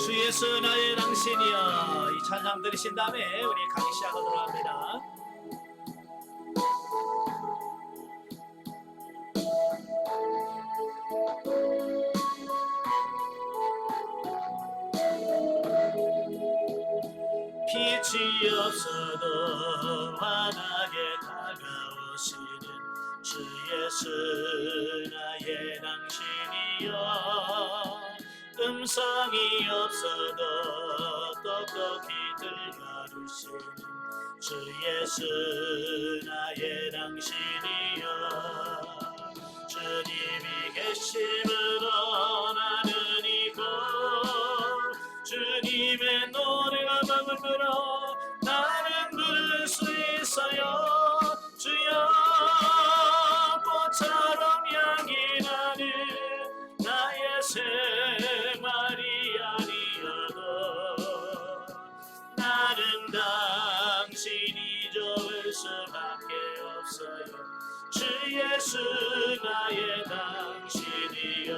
주 예수 나의 당신이여. 이 찬양 들으신 다음에 우리 강의 시작하도록 합니다. 빛이 없어도 환하게 다가오시는 주 예수 나의 당신이여. 음성이 없어도 똑똑히 들려주시는 주 예수 나의 당신이여. 주님이 계심으로 나는 이곳 주님의 노래가 맘을 불어 나는 부를 수 있어요. 주여 꽃처럼 향기 나는 나의 생활이 아니어도 나는 당신이 좋을 수밖에 없어요. 주 예수 나의 당신이여.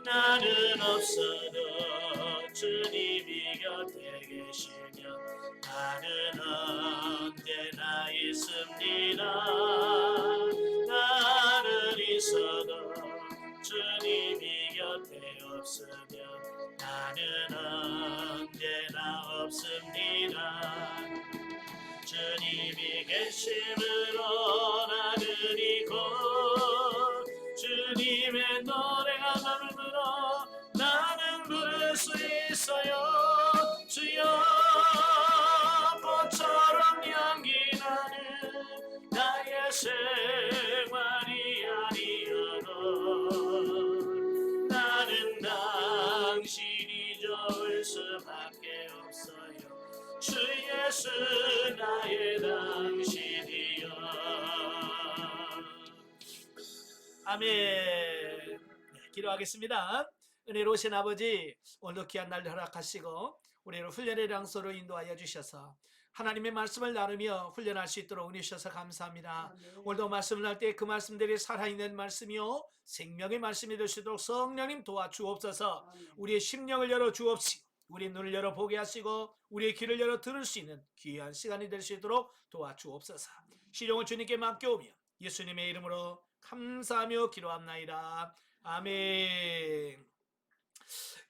나는 없어도 주님이 곁에 계시며 나는 언제나 있습니다. 나는 있어도 주님이 곁에 없으면 나는 언제나 없습니다. 주님이 계심으로 나는 이곳 주님의 노래가 나를 불어 나는 부를 수 있어요. 주여 꽃처럼 향기 나는 나의 생활이 아니어도 나는 당신이 좋을 수밖에 없어요. 주 예수 나의 당신이여. 아멘. 네, 기도하겠습니다. 은혜로우신 아버지, 오늘도 귀한 날을 허락하시고 우리를 훈련의 장소로 인도하여 주셔서 하나님의 말씀을 나누며 훈련할 수 있도록 은혜 주셔서 감사합니다. 오늘도 말씀을 할 때 그 말씀들이 살아있는 말씀이요 생명의 말씀이 될 수 있도록 성령님 도와주옵소서. 우리의 심령을 열어 주옵시고 우리의 눈을 열어 보게 하시고 우리의 귀를 열어 들을 수 있는 귀한 시간이 될 수 있도록 도와주옵소서. 시종을 주님께 맡겨오며 예수님의 이름으로 감사하며 기도합나이다. 아멘.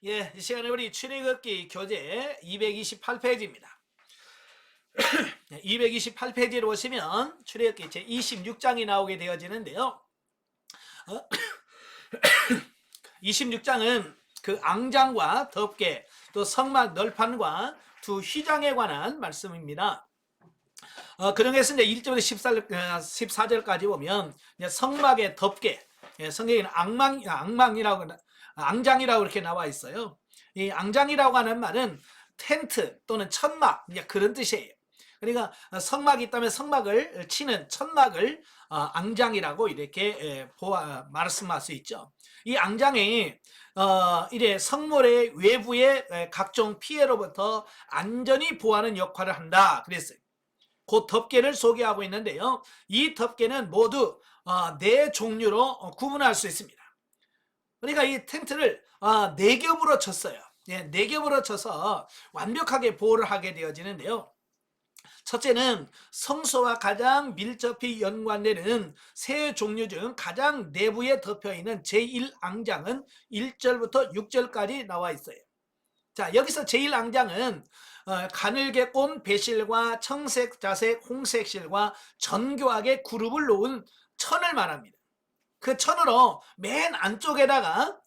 예, 이 시간에 우리 출애굽기 교재 228페이지입니다. 228페이지로 오시면 출애굽기 제 26장이 나오게 되어지는데요. 26장은 그 앙장과 덮개 또 성막 널판과 두 휘장에 관한 말씀입니다. 그중에서 이제 1절부터 14절까지 보면 성막의 덮개, 성경에는 앙장이라고 이렇게 나와 있어요. 이 앙장이라고 하는 말은 텐트 또는 천막 그런 뜻이에요. 그러니까 성막이 있다면 성막을 치는 천막을 앙장이라고 이렇게 말씀할 수 있죠. 이 앙장이 이래 성물의 외부의 각종 피해로부터 안전히 보호하는 역할을 한다 그랬어요. 그 덮개를 소개하고 있는데요. 이 덮개는 모두 4종류로 구분할 수 있습니다. 그러니까 이 텐트를 4겹으로 쳤어요. 4겹으로 쳐서 완벽하게 보호를 하게 되어지는데요. 첫째는 성소와 가장 밀접히 연관되는 세 종류 중 가장 내부에 덮여있는 제1앙장은 1절부터 6절까지 나와 있어요. 자, 여기서 제1앙장은 가늘게 꼰 배실과 청색, 자색, 홍색 실과 정교하게 그룹을 놓은 천을 말합니다. 그 천으로 맨 안쪽에다가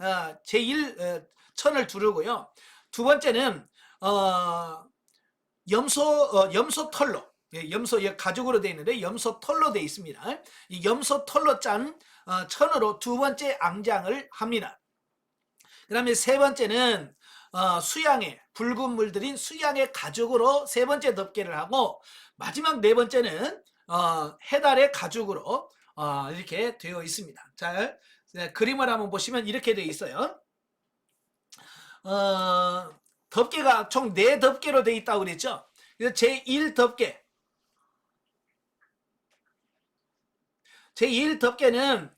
제1천을 두르고요. 두 번째는 염소 털로, 염소 가죽으로 되어 있는데 염소 털로 되어 있습니다. 이 염소 털로 짠 천으로 두 번째 앙장을 합니다. 그 다음에 세 번째는 수양의 붉은 물들인 수양의 가죽으로 세 번째 덮개를 하고 마지막 네 번째는 해달의 가죽으로 이렇게 되어 있습니다. 자, 그림을 한번 보시면 이렇게 되어 있어요. 덮개가 총 4덮개로 되어 있다고 그랬죠. 그래서 제1덮개, 제1덮개는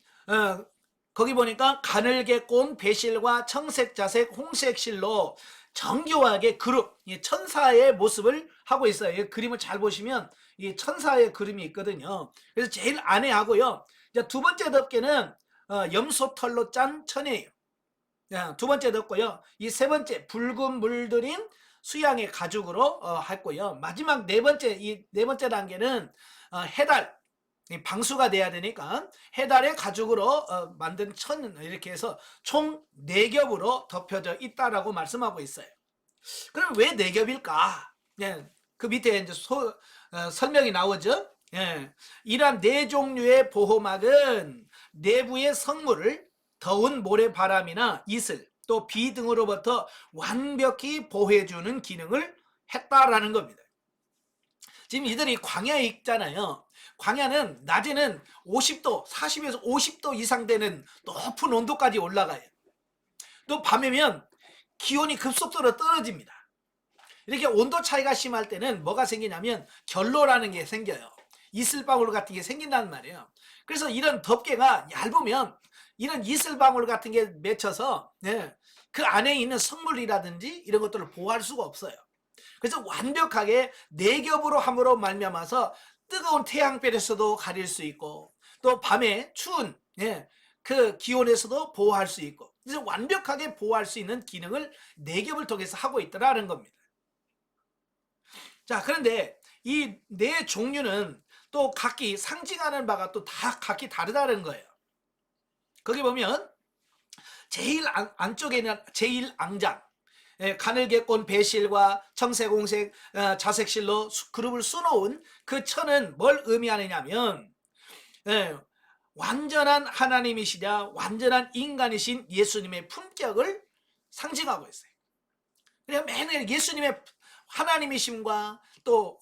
거기 보니까 가늘게 꼰 배실과 청색, 자색, 홍색 실로 정교하게 그룹, 이 천사의 모습을 하고 있어요. 이 그림을 잘 보시면 이 천사의 그림이 있거든요. 그래서 제일 안에 하고요. 이제 두 번째 덮개는 염소털로 짠 천이에요. 두 번째 덮고요. 이 세 번째 붉은 물들인 수양의 가죽으로 했고요. 마지막 네 번째, 이 네 번째 단계는 해달, 방수가 돼야 되니까 해달의 가죽으로 만든 천, 이렇게 해서 총 4겹으로 덮여져 있다라고 말씀하고 있어요. 그럼 왜 4겹일까? 예, 그 밑에 이제 설명이 나오죠. 예, 이러한 4종류의 보호막은 내부의 성물을 더운 모래바람이나 이슬, 또 비 등으로부터 완벽히 보호해주는 기능을 했다라는 겁니다. 지금 이들이 광야에 있잖아요. 광야는 낮에는 50도, 40에서 50도 이상 되는 높은 온도까지 올라가요. 또 밤이면 기온이 급속도로 떨어집니다. 이렇게 온도 차이가 심할 때는 뭐가 생기냐면 결로라는 게 생겨요. 이슬방울 같은 게 생긴단 말이에요. 그래서 이런 덮개가 얇으면 이런 이슬방울 같은 게 맺혀서 그 안에 있는 성물이라든지 이런 것들을 보호할 수가 없어요. 그래서 완벽하게 4겹으로 함으로 말미암아서 뜨거운 태양볕에서도 가릴 수 있고 또 밤에 추운 그 기온에서도 보호할 수 있고, 그래서 완벽하게 보호할 수 있는 기능을 4겹을 통해서 하고 있더라는 겁니다. 자, 그런데 이 4종류는 또 각기 상징하는 바가 또 다 각기 다르다는 거예요. 거기 보면 제일 안쪽에는 제일 앙장, 가늘게 꼰 배실과 청색, 홍색, 자색실로 그룹을 쏘놓은 그 천은 뭘 의미하느냐면 완전한 하나님이시냐 완전한 인간이신 예수님의 품격을 상징하고 있어요. 그냥 맨날 예수님의 하나님이심과 또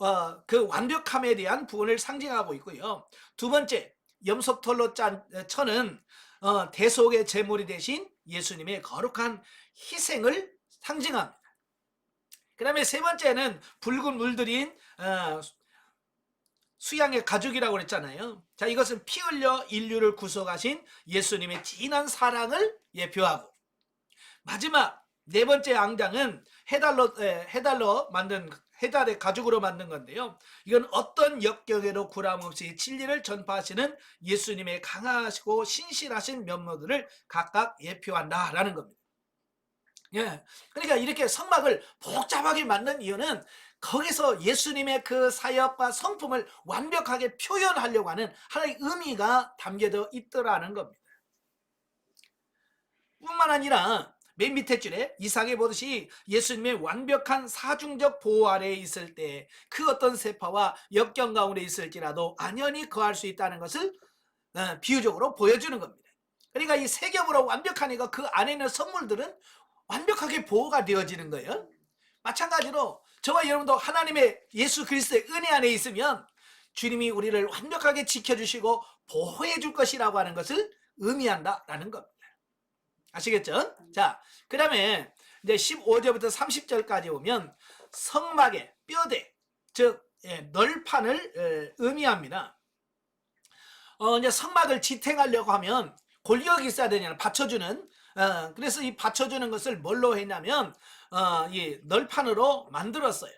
그 완벽함에 대한 부분을 상징하고 있고요. 두 번째, 염소털로 짠 천은 대속의 제물이 되신 예수님의 거룩한 희생을 상징합니다. 그 다음에 세 번째는 붉은 물들인 수양의 가죽이라고 그랬잖아요. 자, 이것은 피 흘려 인류를 구속하신 예수님의 진한 사랑을 예표하고, 마지막 네 번째 앙장은 해달로 만든 해달의 가죽으로 만든 건데요. 이건 어떤 역경에도 구람없이 진리를 전파하시는 예수님의 강하시고 신실하신 면모들을 각각 예표한다라는 겁니다. 예, 그러니까 이렇게 성막을 복잡하게 만든 이유는 거기서 예수님의 그 사역과 성품을 완벽하게 표현하려고 하는 하나의 의미가 담겨져 있더라는 겁니다. 뿐만 아니라 맨 밑에 줄에 이상에 보듯이 예수님의 완벽한 사중적 보호 아래에 있을 때 그 어떤 세파와 역경 가운데 있을지라도 안연히 거할 수 있다는 것을 비유적으로 보여주는 겁니다. 그러니까 이 세 겹으로 완벽하니까 그 안에 있는 선물들은 완벽하게 보호가 되어지는 거예요. 마찬가지로 저와 여러분도 하나님의 예수 그리스도의 은혜 안에 있으면 주님이 우리를 완벽하게 지켜주시고 보호해 줄 것이라고 하는 것을 의미한다라는 겁니다. 아시겠죠? 자, 그 다음에 이제 15절부터 30절까지 보면 성막의 뼈대, 즉 널판을 의미합니다. 이제 성막을 지탱하려고 하면 골격이 있어야 되냐면 받쳐주는, 그래서 이 받쳐주는 것을 뭘로 했냐면 이 널판으로 만들었어요.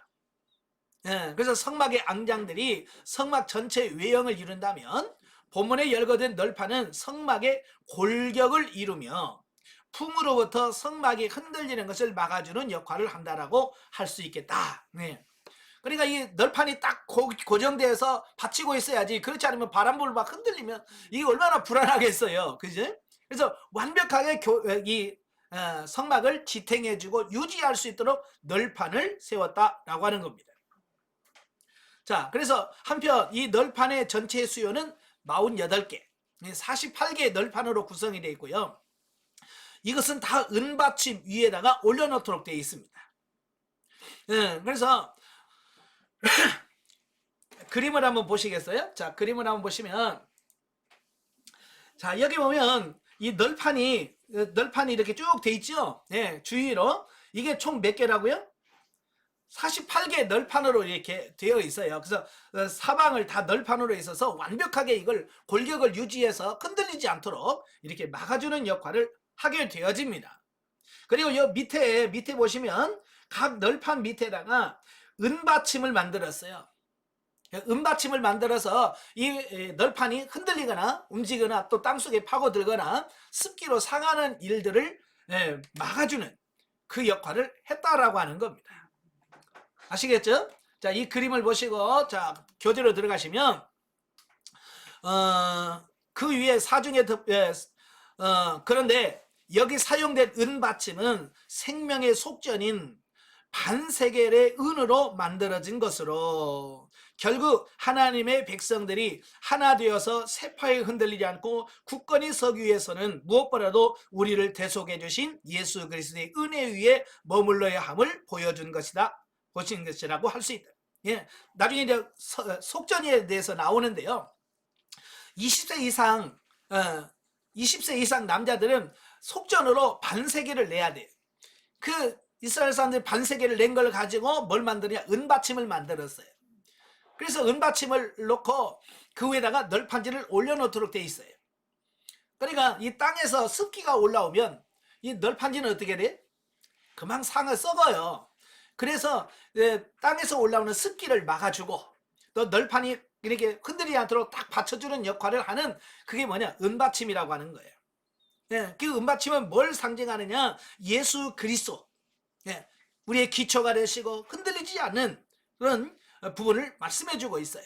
그래서 성막의 앙장들이 성막 전체 외형을 이룬다면 본문에 열거된 널판은 성막의 골격을 이루며 풍으로부터 성막이 흔들리는 것을 막아주는 역할을 한다라고 할 수 있겠다. 그러니까 이 널판이 딱 고정돼서 받치고 있어야지, 그렇지 않으면 바람불 막 흔들리면 이게 얼마나 불안하겠어요. 그지? 그래서 완벽하게 이 성막을 지탱해주고 유지할 수 있도록 널판을 세웠다라고 하는 겁니다. 자, 그래서 한편 이 널판의 전체 수요는 48개, 48개의 널판으로 구성이 되어 있고요. 이것은 다 은받침 위에다가 올려놓도록 되어 있습니다. 그래서 그림을 한번 보시겠어요? 자, 그림을 한번 보시면, 자, 여기 보면 이 널판이 이렇게 쭉 돼 있죠? 주위로. 이게 총 몇 개라고요? 48개 널판으로 이렇게 되어 있어요. 그래서 사방을 다 널판으로 있어서 완벽하게 이걸 골격을 유지해서 흔들리지 않도록 이렇게 막아주는 역할을 하게 되어집니다. 그리고 요 밑에 보시면 각 널판 밑에다가 은받침을 만들었어요. 은받침을 만들어서 이 널판이 흔들리거나 움직이거나 또 땅속에 파고들거나 습기로 상하는 일들을 막아주는 그 역할을 했다라고 하는 겁니다. 아시겠죠? 자, 이 그림을 보시고 자, 교재로 들어가시면 그 위에 사중에 그런데 여기 사용된 은받침은 생명의 속전인 반세겔의 은으로 만들어진 것으로 결국 하나님의 백성들이 하나 되어서 세파에 흔들리지 않고 굳건히 서기 위해서는 무엇보다도 우리를 대속해 주신 예수 그리스도의 은혜 위에 머물러야 함을 보여준 것이다. 보신 것이라고 할 수 있다. 예, 나중에 이제 속전에 대해서 나오는데요. 20세 이상 남자들은 속전으로 반세겔을 내야 돼요. 그 이스라엘 사람들이 반세겔을 낸 걸 가지고 뭘 만드냐? 은받침을 만들었어요. 그래서 은받침을 놓고 그 위에다가 널판지를 올려놓도록 돼 있어요. 그러니까 이 땅에서 습기가 올라오면 이 널판지는 어떻게 돼? 금방 썩어요. 그래서 땅에서 올라오는 습기를 막아주고 또 널판이 이렇게 흔들리지 않도록 딱 받쳐주는 역할을 하는 그게 뭐냐? 은받침이라고 하는 거예요. 그 은받침은 뭘 상징하느냐? 예수 그리스도, 우리의 기초가 되시고 흔들리지 않는 그런 부분을 말씀해주고 있어요.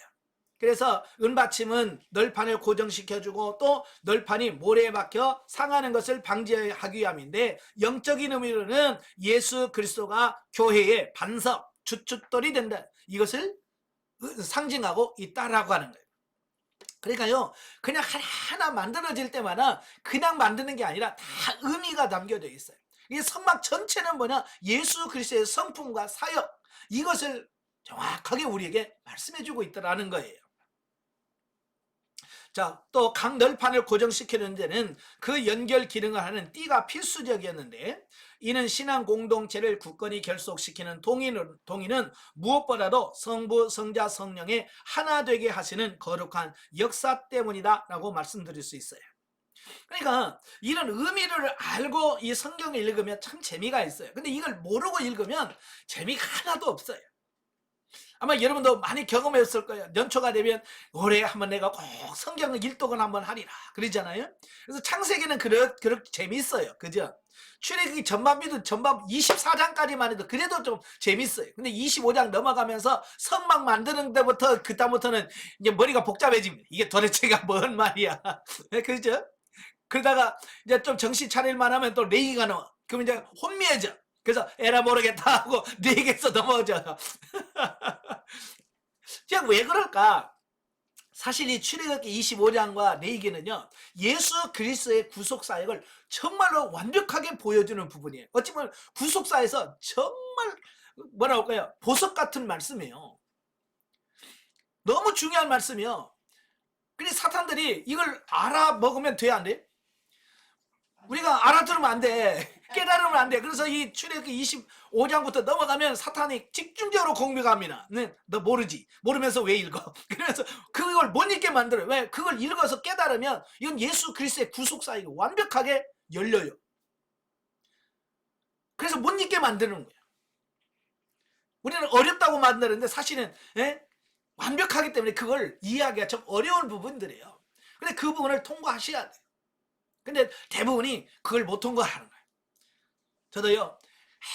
그래서 은받침은 널판을 고정시켜주고 또 널판이 모래에 박혀 상하는 것을 방지하기 위함인데, 영적인 의미로는 예수 그리스도가 교회의 반석, 주춧돌이 된다, 이것을 상징하고 있다라고 하는 거예요. 그러니까요, 그냥 하나하나 만들어질 때마다 그냥 만드는 게 아니라 다 의미가 담겨져 있어요. 이 성막 전체는 뭐냐? 예수 그리스도의 성품과 사역, 이것을 정확하게 우리에게 말씀해주고 있다라는 거예요. 자, 또 각 널판을 고정시키는 데는 그 연결 기능을 하는 띠가 필수적이었는데, 이는 신앙 공동체를 굳건히 결속시키는 동의는 무엇보다도 성부, 성자, 성령의 하나 되게 하시는 거룩한 역사 때문이다 라고 말씀드릴 수 있어요. 그러니까 이런 의미를 알고 이 성경을 읽으면 참 재미가 있어요. 근데 이걸 모르고 읽으면 재미가 하나도 없어요. 아마 여러분도 많이 경험했을 거예요. 연초가 되면 올해 한번 내가 꼭 성경을 일독을 한번 하리라 그러잖아요. 그래서 창세기는 그렇게 재밌어요. 그죠? 출애굽기 전반 24장까지만 해도 그래도 좀 재밌어요. 근데 25장 넘어가면서 성막 만드는 데부터 그다음부터는 이제 머리가 복잡해집니다. 이게 도대체가 뭔 말이야. 그죠? 그러다가 이제 좀 정신 차릴만 하면 또 레이가 나와. 그럼 이제 혼미해져. 그래서 에라 모르겠다 하고 레이에서 넘어져. 제가 왜 그럴까? 사실 이 출애굽기 25장과 레위기는요, 예수 그리스도의 구속 사역을 정말로 완벽하게 보여주는 부분이에요. 어찌 보면 구속사에서 정말 뭐라 할까요? 보석 같은 말씀이에요. 너무 중요한 말씀이요. 근데 사탄들이 이걸 알아먹으면 돼, 안 돼? 우리가 알아들으면 안 돼. 깨달으면 안 돼. 그래서 이 출애굽기 25장부터 넘어가면 사탄이 집중적으로 공격합니다. 네, 너 모르지. 모르면서 왜 읽어? 그래서 그걸 못 읽게 만들어요. 왜? 그걸 읽어서 깨달으면 이건 예수 그리스도의 구속사역이 완벽하게 열려요. 그래서 못 읽게 만드는 거예요. 우리는 어렵다고 만드는데 사실은 완벽하기 때문에 그걸 이해하기가 좀 어려운 부분들이에요. 근데 그 부분을 통과하셔야 돼요. 근데 대부분이 그걸 못 통과하는 거예요. 저도요,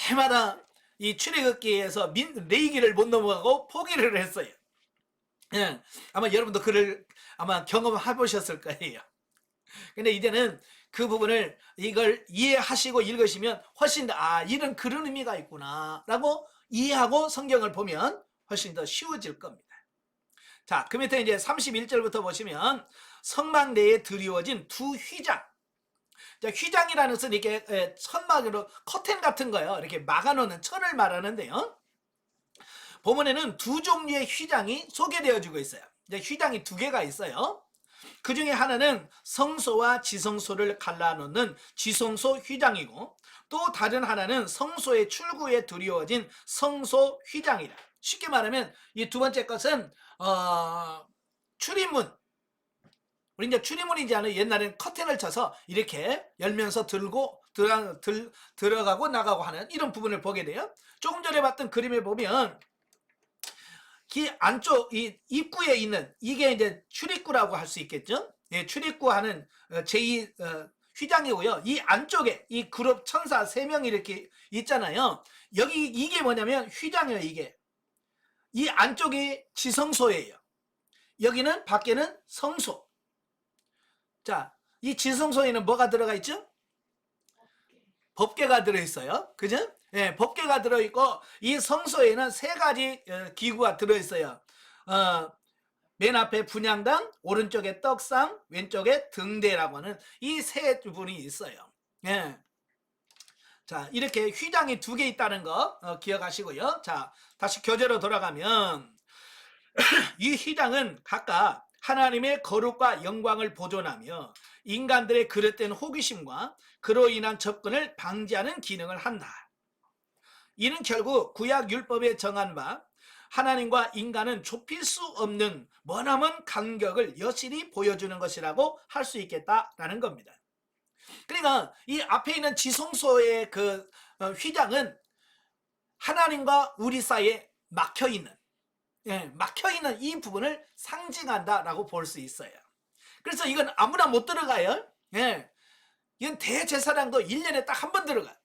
해마다 이 출애굽기에서 레위기를 못 넘어가고 포기를 했어요. 예, 아마 여러분도 그를 아마 경험해 보셨을 거예요. 근데 이제는 그 부분을 이걸 이해하시고 읽으시면 훨씬 더 이런 그런 의미가 있구나 라고 이해하고 성경을 보면 훨씬 더 쉬워질 겁니다. 자, 그 밑에 이제 31절부터 보시면 성막 내에 드리워진 두 휘장. 자, 휘장이라는 것은 이렇게 천막으로 커튼 같은 거요, 이렇게 막아놓는 천을 말하는데요. 본문에는 두 종류의 휘장이 소개되어지고 있어요. 이제 휘장이 두 개가 있어요. 그 중에 하나는 성소와 지성소를 갈라놓는 지성소 휘장이고, 또 다른 하나는 성소의 출구에 두려워진 성소 휘장이라. 쉽게 말하면 이 두 번째 것은 출입문. 우리 이제 출입문이지 않은 옛날에는 커튼을 쳐서 이렇게 열면서 들어가고 나가고 하는 이런 부분을 보게 돼요. 조금 전에 봤던 그림에 보면 이 안쪽 이 입구에 있는 이게 이제 출입구라고 할 수 있겠죠. 예, 출입구 하는 제2 휘장이고요. 이 안쪽에 이 그룹 천사 3명이 이렇게 있잖아요. 여기 이게 뭐냐면 휘장이에요. 이게 이 안쪽이 지성소예요. 여기는 밖에는 성소. 자, 이 지성소에는 뭐가 들어가 있죠? 법궤가 들어있어요. 그죠? 예, 법궤가 들어있고 이 성소에는 3가지 기구가 들어있어요. 맨 앞에 분향당, 오른쪽에 떡상, 왼쪽에 등대라고 하는 이 3부분이 있어요. 예. 자, 이렇게 휘장이 2개 있다는 거 기억하시고요. 자, 다시 교재로 돌아가면 이 휘장은 각각 하나님의 거룩과 영광을 보존하며 인간들의 그릇된 호기심과 그로 인한 접근을 방지하는 기능을 한다. 이는 결국 구약 율법에 정한 바 하나님과 인간은 좁힐 수 없는 머나먼 간격을 여실히 보여주는 것이라고 할 수 있겠다라는 겁니다. 그러니까 이 앞에 있는 지성소의 그 휘장은 하나님과 우리 사이에 막혀있는 막혀있는 이 부분을 상징한다라고 볼 수 있어요. 그래서 이건 아무나 못 들어가요. 이건 대제사장도 1년에 딱 한 번 들어가요.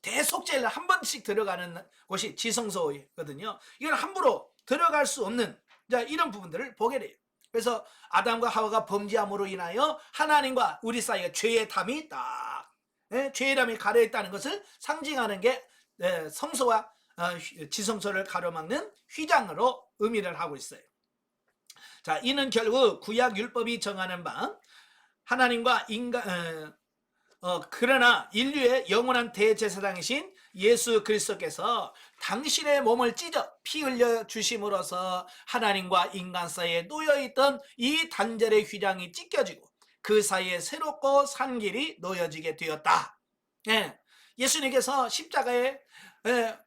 대속죄일 한 번씩 들어가는 곳이 지성소거든요. 이건 함부로 들어갈 수 없는 이런 부분들을 보게 돼요. 그래서 아담과 하와가 범죄함으로 인하여 하나님과 우리 사이에 죄의 담이 딱 죄의 담이 가려있다는 것을 상징하는 게 성소와 지성소를 가로막는 휘장으로 의미를 하고 있어요. 자, 이는 결국 구약 율법이 정하는 바 하나님과 인간 그러나 인류의 영원한 대제사장이신 예수 그리스도께서 당신의 몸을 찢어 피 흘려 주심으로써 하나님과 인간 사이에 놓여있던 이 단절의 휘장이 찢겨지고 그 사이에 새롭고 산 길이 놓여지게 되었다. 예수님께서 십자가에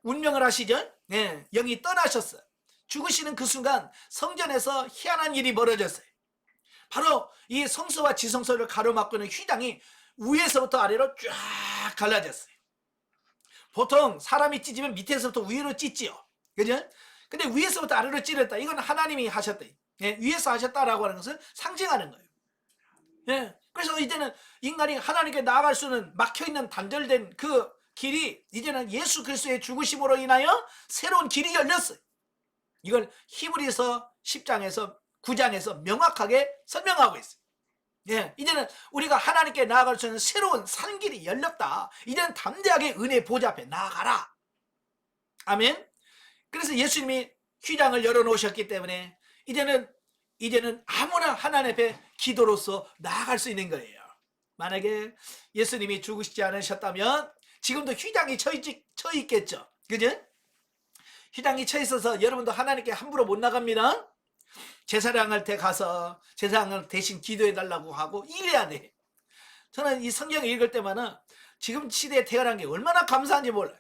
운명을 하시죠. 영이 떠나셨어요. 죽으시는 그 순간 성전에서 희한한 일이 벌어졌어요. 바로 이 성소와 지성소를 가로막고 있는 휘장이 위에서부터 아래로 쫙 갈라졌어요. 보통 사람이 찢으면 밑에서부터 위로 찢지요. 그죠? 근데 위에서부터 아래로 찢었다. 이건 하나님이 하셨다. 위에서 하셨다라고 하는 것을 상징하는 거예요. 그래서 이제는 인간이 하나님께 나아갈 수는 막혀있는 단절된 그 길이 이제는 예수 그리스도의 죽으심으로 인하여 새로운 길이 열렸어요. 이걸 히브리서 10장에서 9장에서 명확하게 설명하고 있어요. 이제는 우리가 하나님께 나아갈 수 있는 새로운 산 길이 열렸다. 이제는 담대하게 은혜 보좌 앞에 나아가라. 아멘. 그래서 예수님이 휘장을 열어놓으셨기 때문에 이제는 아무나 하나님 앞에 기도로서 나아갈 수 있는 거예요. 만약에 예수님이 죽으시지 않으셨다면 지금도 휘장이 쳐 있겠죠. 그죠? 휘장이 쳐 있어서 여러분도 하나님께 함부로 못 나갑니다. 제사장한테 가서 제사장을 대신 기도해 달라고 하고 이래야 돼. 저는 이 성경을 읽을 때마다 지금 시대에 태어난 게 얼마나 감사한지 몰라요.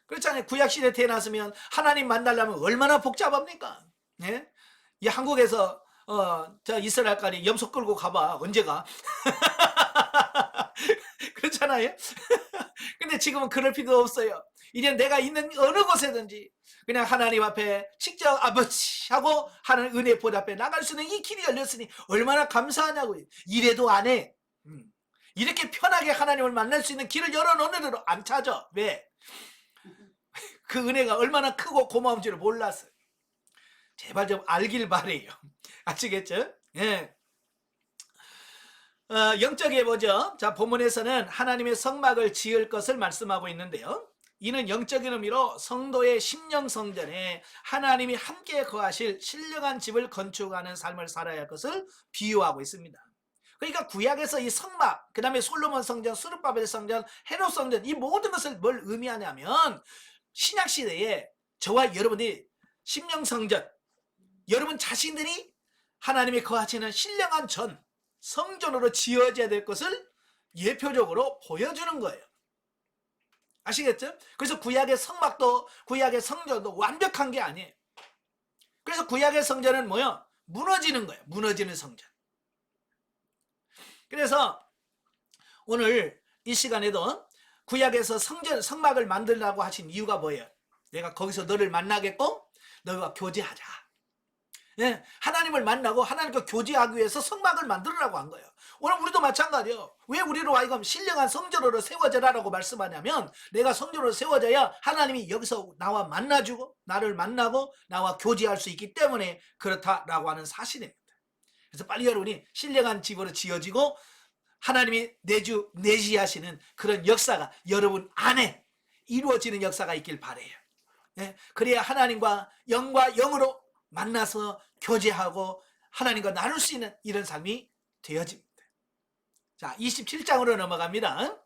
그렇잖아요. 구약 시대에 태어났으면 하나님 만나려면 얼마나 복잡합니까? 이 한국에서 저 이스라엘까지 염소 끌고 가봐. 언제 가? 그렇잖아요. 근데 지금은 그럴 필요 없어요. 이제 내가 있는 어느 곳에든지 그냥 하나님 앞에 직접 아버지 하고 하는 은혜 보좌 앞에 나갈 수 있는 이 길이 열렸으니 얼마나 감사하냐고요. 이래도 안 해. 이렇게 편하게 하나님을 만날 수 있는 길을 열어놓는 대로 안 찾아. 왜? 그 은혜가 얼마나 크고 고마운지를 몰랐어요. 제발 좀 알길 바래요. 아시겠죠? 영적에 보죠. 자, 본문에서는 하나님의 성막을 지을 것을 말씀하고 있는데요. 이는 영적인 의미로 성도의 심령 성전에 하나님이 함께 거하실 신령한 집을 건축하는 삶을 살아야 할 것을 비유하고 있습니다. 그러니까 구약에서 이 성막, 그 다음에 솔로몬 성전, 스룹바벨 성전, 헤롯 성전, 이 모든 것을 뭘 의미하냐면 신약 시대에 저와 여러분이 심령 성전, 여러분 자신들이 하나님이 거하시는 신령한 전 성전으로 지어져야 될 것을 예표적으로 보여주는 거예요. 아시겠죠? 그래서 구약의 성막도 구약의 성전도 완벽한 게 아니에요. 그래서 구약의 성전은 뭐요? 무너지는 거예요. 무너지는 성전. 그래서 오늘 이 시간에도 구약에서 성막을 만들라고 하신 이유가 뭐예요? 내가 거기서 너를 만나겠고 너희와 교제하자. 예, 하나님을 만나고 하나님과 교제하기 위해서 성막을 만들으라고 한 거예요. 오늘 우리도 마찬가지예요. 왜 우리로 하여금 신령한 성전으로 세워져라라고 말씀하냐면 내가 성전으로 세워져야 하나님이 여기서 나와 만나주고 나를 만나고 나와 교제할 수 있기 때문에 그렇다라고 하는 사실입니다. 그래서 빨리 여러분이 신령한 집으로 지어지고 하나님이 내지하시는 그런 역사가 여러분 안에 이루어지는 역사가 있길 바라요. 예, 그래야 하나님과 영과 영으로 만나서 교제하고 하나님과 나눌 수 있는 이런 삶이 되어집니다. 자, 27장으로 넘어갑니다.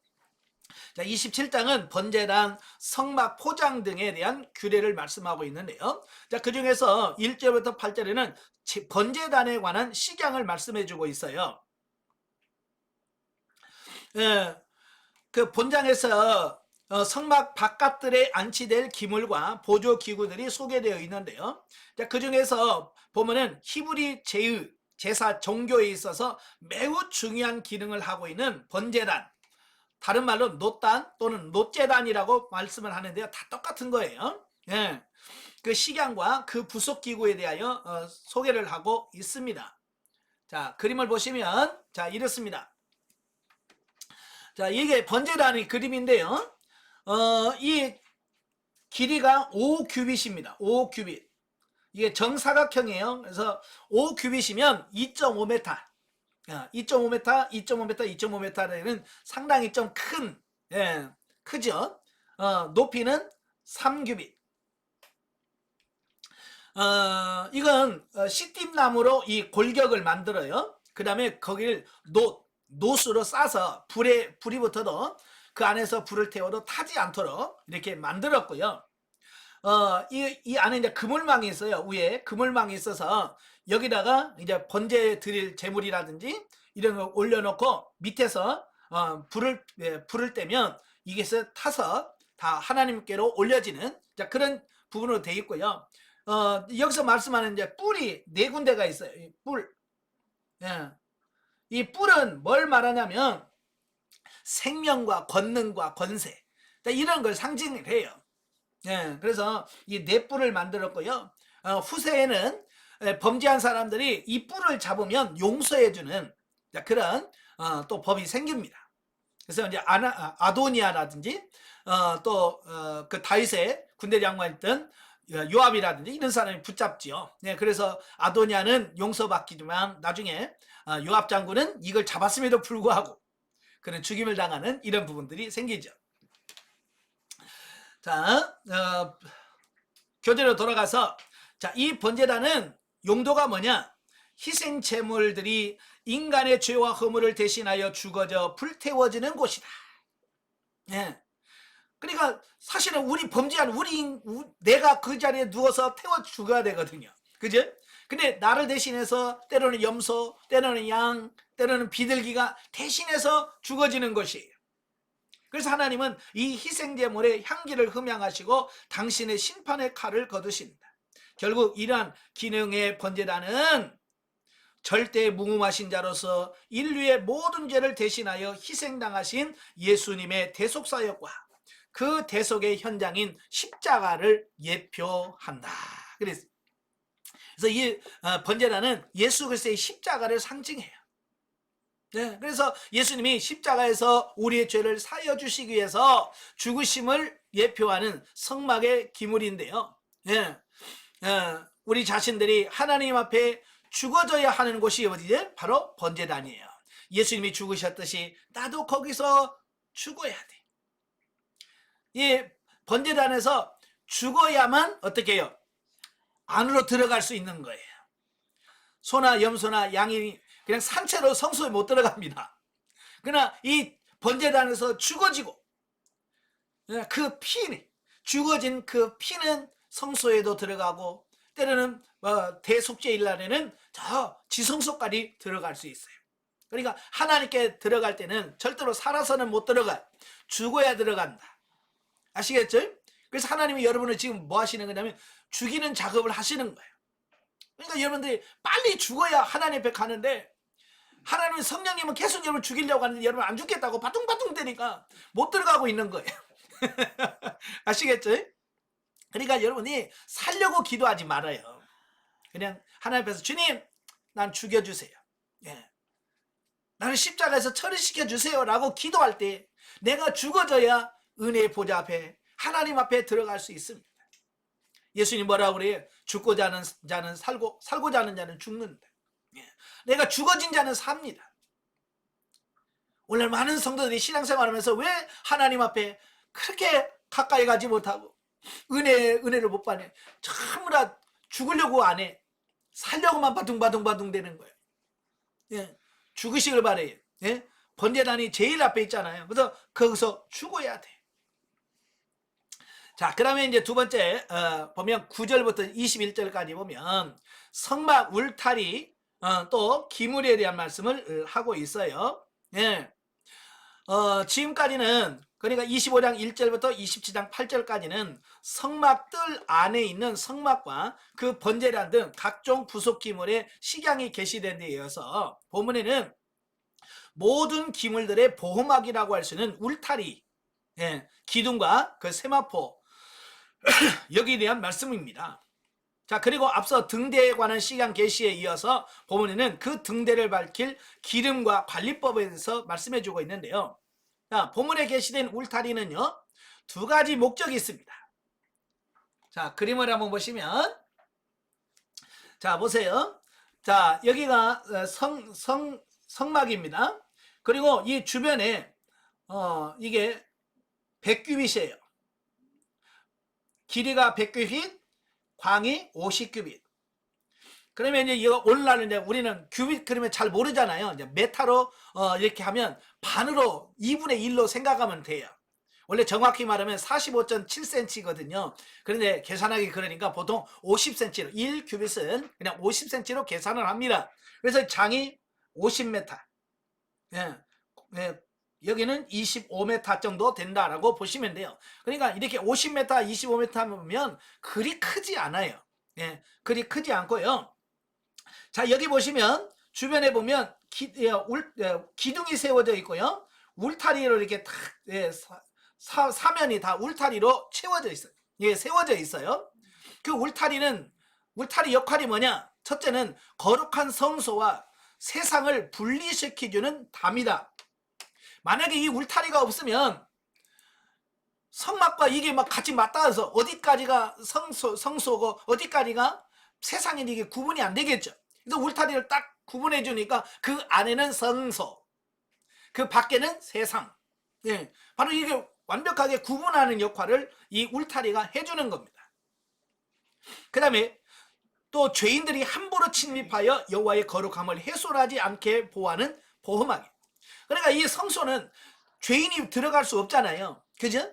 자, 27장은 번제단, 성막 포장 등에 대한 규례를 말씀하고 있는데요. 자, 그 중에서 1절부터 8절에는 번제단에 관한 식양을 말씀해 주고 있어요. 예, 그 본장에서 성막 바깥들에 안치될 기물과 보조 기구들이 소개되어 있는데요. 그 중에서 보면은 히브리 제사 종교에 있어서 매우 중요한 기능을 하고 있는 번제단, 다른 말로 놋단 또는 놋제단이라고 말씀을 하는데요. 다 똑같은 거예요. 예, 그 식양과 그 부속 기구에 대하여 소개를 하고 있습니다. 자, 그림을 보시면 자 이렇습니다. 자, 이게 번제단의 그림인데요. 이 길이가 5규빗입니다. 5규빗. 이게 정사각형이에요. 그래서 5규빗이면 2.5m. 2.5m, 2.5m, 2.5m는 상당히 좀 큰, 예, 크죠. 높이는 3규빗. 이건 시띠나무로 이 골격을 만들어요. 그 다음에 거기를 놋으로 싸서 불이 붙어도 그 안에서 불을 태워도 타지 않도록 이렇게 만들었고요. 이 안에 이제 그물망이 있어요. 위에 그물망이 있어서 여기다가 이제 번제 드릴 제물이라든지 이런 거 올려놓고 밑에서 불을 떼면 이게 타서 다 하나님께로 올려지는 그런 부분으로 되어 있고요. 여기서 말씀하는 이제 뿔이 4군데가 있어요. 이 뿔. 예. 이 뿔은 뭘 말하냐면 생명과 권능과 권세 이런 걸 상징을 해요. 예, 그래서 이 4뿔을 만들었고요. 후세에는 범죄한 사람들이 이 뿔을 잡으면 용서해주는 그런 또 법이 생깁니다. 그래서 이제 아도니아라든지 또 그 다윗의 군대 장관이었던 요압이라든지 이런 사람이 붙잡지요. 네, 그래서 아도니아는 용서받기지만 나중에 요압 장군은 이걸 잡았음에도 불구하고 그런 죽임을 당하는 이런 부분들이 생기죠. 자, 교재로 돌아가서 자, 이 번제단은 용도가 뭐냐? 희생 제물들이 인간의 죄와 허물을 대신하여 죽어져 불태워지는 곳이다. 예. 그러니까 사실은 우리 범죄한 내가 그 자리에 누워서 태워 죽어야 되거든요. 그죠? 근데 나를 대신해서 때로는 염소, 때로는 양, 때로는 비둘기가 대신해서 죽어지는 것이에요. 그래서 하나님은 이 희생제물의 향기를 흠양하시고 당신의 심판의 칼을 거두신다. 결국 이러한 기능의 번제단은 절대 무궁하신 자로서 인류의 모든 죄를 대신하여 희생당하신 예수님의 대속사역과 그 대속의 현장인 십자가를 예표한다. 그래서 이 번제단은 예수 그리스도의 십자가를 상징해요. 네, 그래서 예수님이 십자가에서 우리의 죄를 사여 주시기 위해서 죽으심을 예표하는 성막의 기물인데요. 네, 우리 자신들이 하나님 앞에 죽어져야 하는 곳이 어디죠? 바로 번제단이에요. 예수님이 죽으셨듯이 나도 거기서 죽어야 돼. 이 번제단에서 죽어야만 어떻게 해요? 안으로 들어갈 수 있는 거예요. 소나 염소나 양이 그냥 산채로 성소에 못 들어갑니다. 그러나 이 번제단에서 죽어지고 그 죽어진 그 피는 성소에도 들어가고 때로는 대속죄일 날에는 저 지성소까지 들어갈 수 있어요. 그러니까 하나님께 들어갈 때는 절대로 살아서는 못 들어가요. 죽어야 들어간다. 아시겠죠? 그래서 하나님이 여러분을 지금 뭐 하시는 거냐면 죽이는 작업을 하시는 거예요. 그러니까 여러분들이 빨리 죽어야 하나님 앞에 가는데, 하나님은 성령님은 계속 여러분 죽이려고 하는데 여러분 안 죽겠다고 바둥바둥 대니까 못 들어가고 있는 거예요. 아시겠죠? 그러니까 여러분이 살려고 기도하지 말아요. 그냥 하나님 앞에서 주님, 난 죽여주세요. 예. 나를 십자가에서 처리시켜 주세요 라고 기도할 때 내가 죽어져야 은혜의 보좌 앞에, 하나님 앞에 들어갈 수 있습니다. 예수님 뭐라고 그래요? 죽고자 하는 자는 살고, 살고자 하는 자는 죽는다. 예. 내가 죽어진 자는 삽니다. 오늘 많은 성도들이 신앙생활하면서 왜 하나님 앞에 그렇게 가까이 가지 못하고 은혜를 못 받네? 전부 다 죽으려고 안 해. 살려고만 바둥바둥 되는 거예요. 예. 죽으시길 바래요. 예? 번제단이 제일 앞에 있잖아요. 그래서 거기서 죽어야 돼. 자, 그러면 이제 두 번째 보면 9절부터 21절까지 보면 성막 울타리 또 기물에 대한 말씀을 하고 있어요. 예. 지금까지는 그러니까 25장 1절부터 27장 8절까지는 성막 뜰 안에 있는 성막과 그 번제란 등 각종 부속 기물의 식양이 계시된 데 이어서 본문에는 모든 기물들의 보호막이라고 할 수 있는 울타리, 예, 기둥과 그 세마포 여기에 대한 말씀입니다. 자, 그리고 앞서 등대에 관한 식양 계시에 이어서 본문에는 그 등대를 밝힐 기름과 관리법에 대해서 말씀해 주고 있는데요. 자, 본문에 게시된 울타리는요, 두 가지 목적이 있습니다. 자, 그림을 한번 보시면, 자, 보세요. 자, 여기가 성막입니다. 그리고 이 주변에 이게 100규빗이에요. 길이가 100규빗, 광이 50규빗. 그러면 이제 이거 오늘날은 이제 우리는 규빗 그러면 잘 모르잖아요. 이제 메타로 이렇게 하면 반으로 2분의 1로 생각하면 돼요. 원래 정확히 말하면 45.7cm거든요. 그런데 계산하기 그러니까 보통 50cm로 1규빗은 그냥 50cm로 계산을 합니다. 그래서 장이 50m. 예. 예. 여기는 25m 정도 된다라고 보시면 돼요. 그러니까 이렇게 50m, 25m 하면 그리 크지 않아요. 예. 그리 크지 않고요. 자, 여기 보시면 주변에 보면 기둥이 세워져 있고요. 울타리로 이렇게 탁, 예, 사면이 다 울타리로 채워져 있어요. 예, 세워져 있어요. 그 울타리 역할이 뭐냐? 첫째는 거룩한 성소와 세상을 분리시켜주는 담이다. 만약에 이 울타리가 없으면 성막과 이게 막 같이 맞닿아서 어디까지가 성소고 어디까지가 세상이 이게 구분이 안 되겠죠. 그래서 울타리를 딱 구분해 주니까 그 안에는 성소, 그 밖에는 세상. 예, 바로 이게 완벽하게 구분하는 역할을 이 울타리가 해주는 겁니다. 그 다음에 또 죄인들이 함부로 침입하여 여호와의 거룩함을 훼손하지 않게 보호하는 보호막이. 그러니까 이 성소는 죄인이 들어갈 수 없잖아요. 그죠?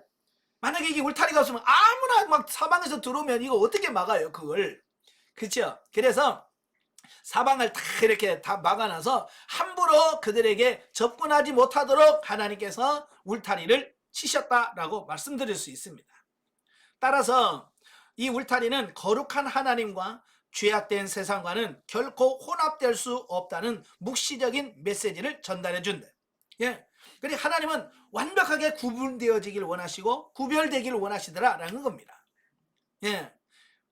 만약에 이게 울타리가 없으면 아무나 막 사방에서 들어오면 이거 어떻게 막아요, 그걸. 그렇죠? 그래서 사방을 다 이렇게 다 막아놔서 함부로 그들에게 접근하지 못하도록 하나님께서 울타리를 치셨다라고 말씀드릴 수 있습니다. 따라서 이 울타리는 거룩한 하나님과 죄악된 세상과는 결코 혼합될 수 없다는 묵시적인 메시지를 전달해 준다. 예. 그리고 하나님은 완벽하게 구분되어지길 원하시고 구별되기를 원하시더라라는 겁니다. 예.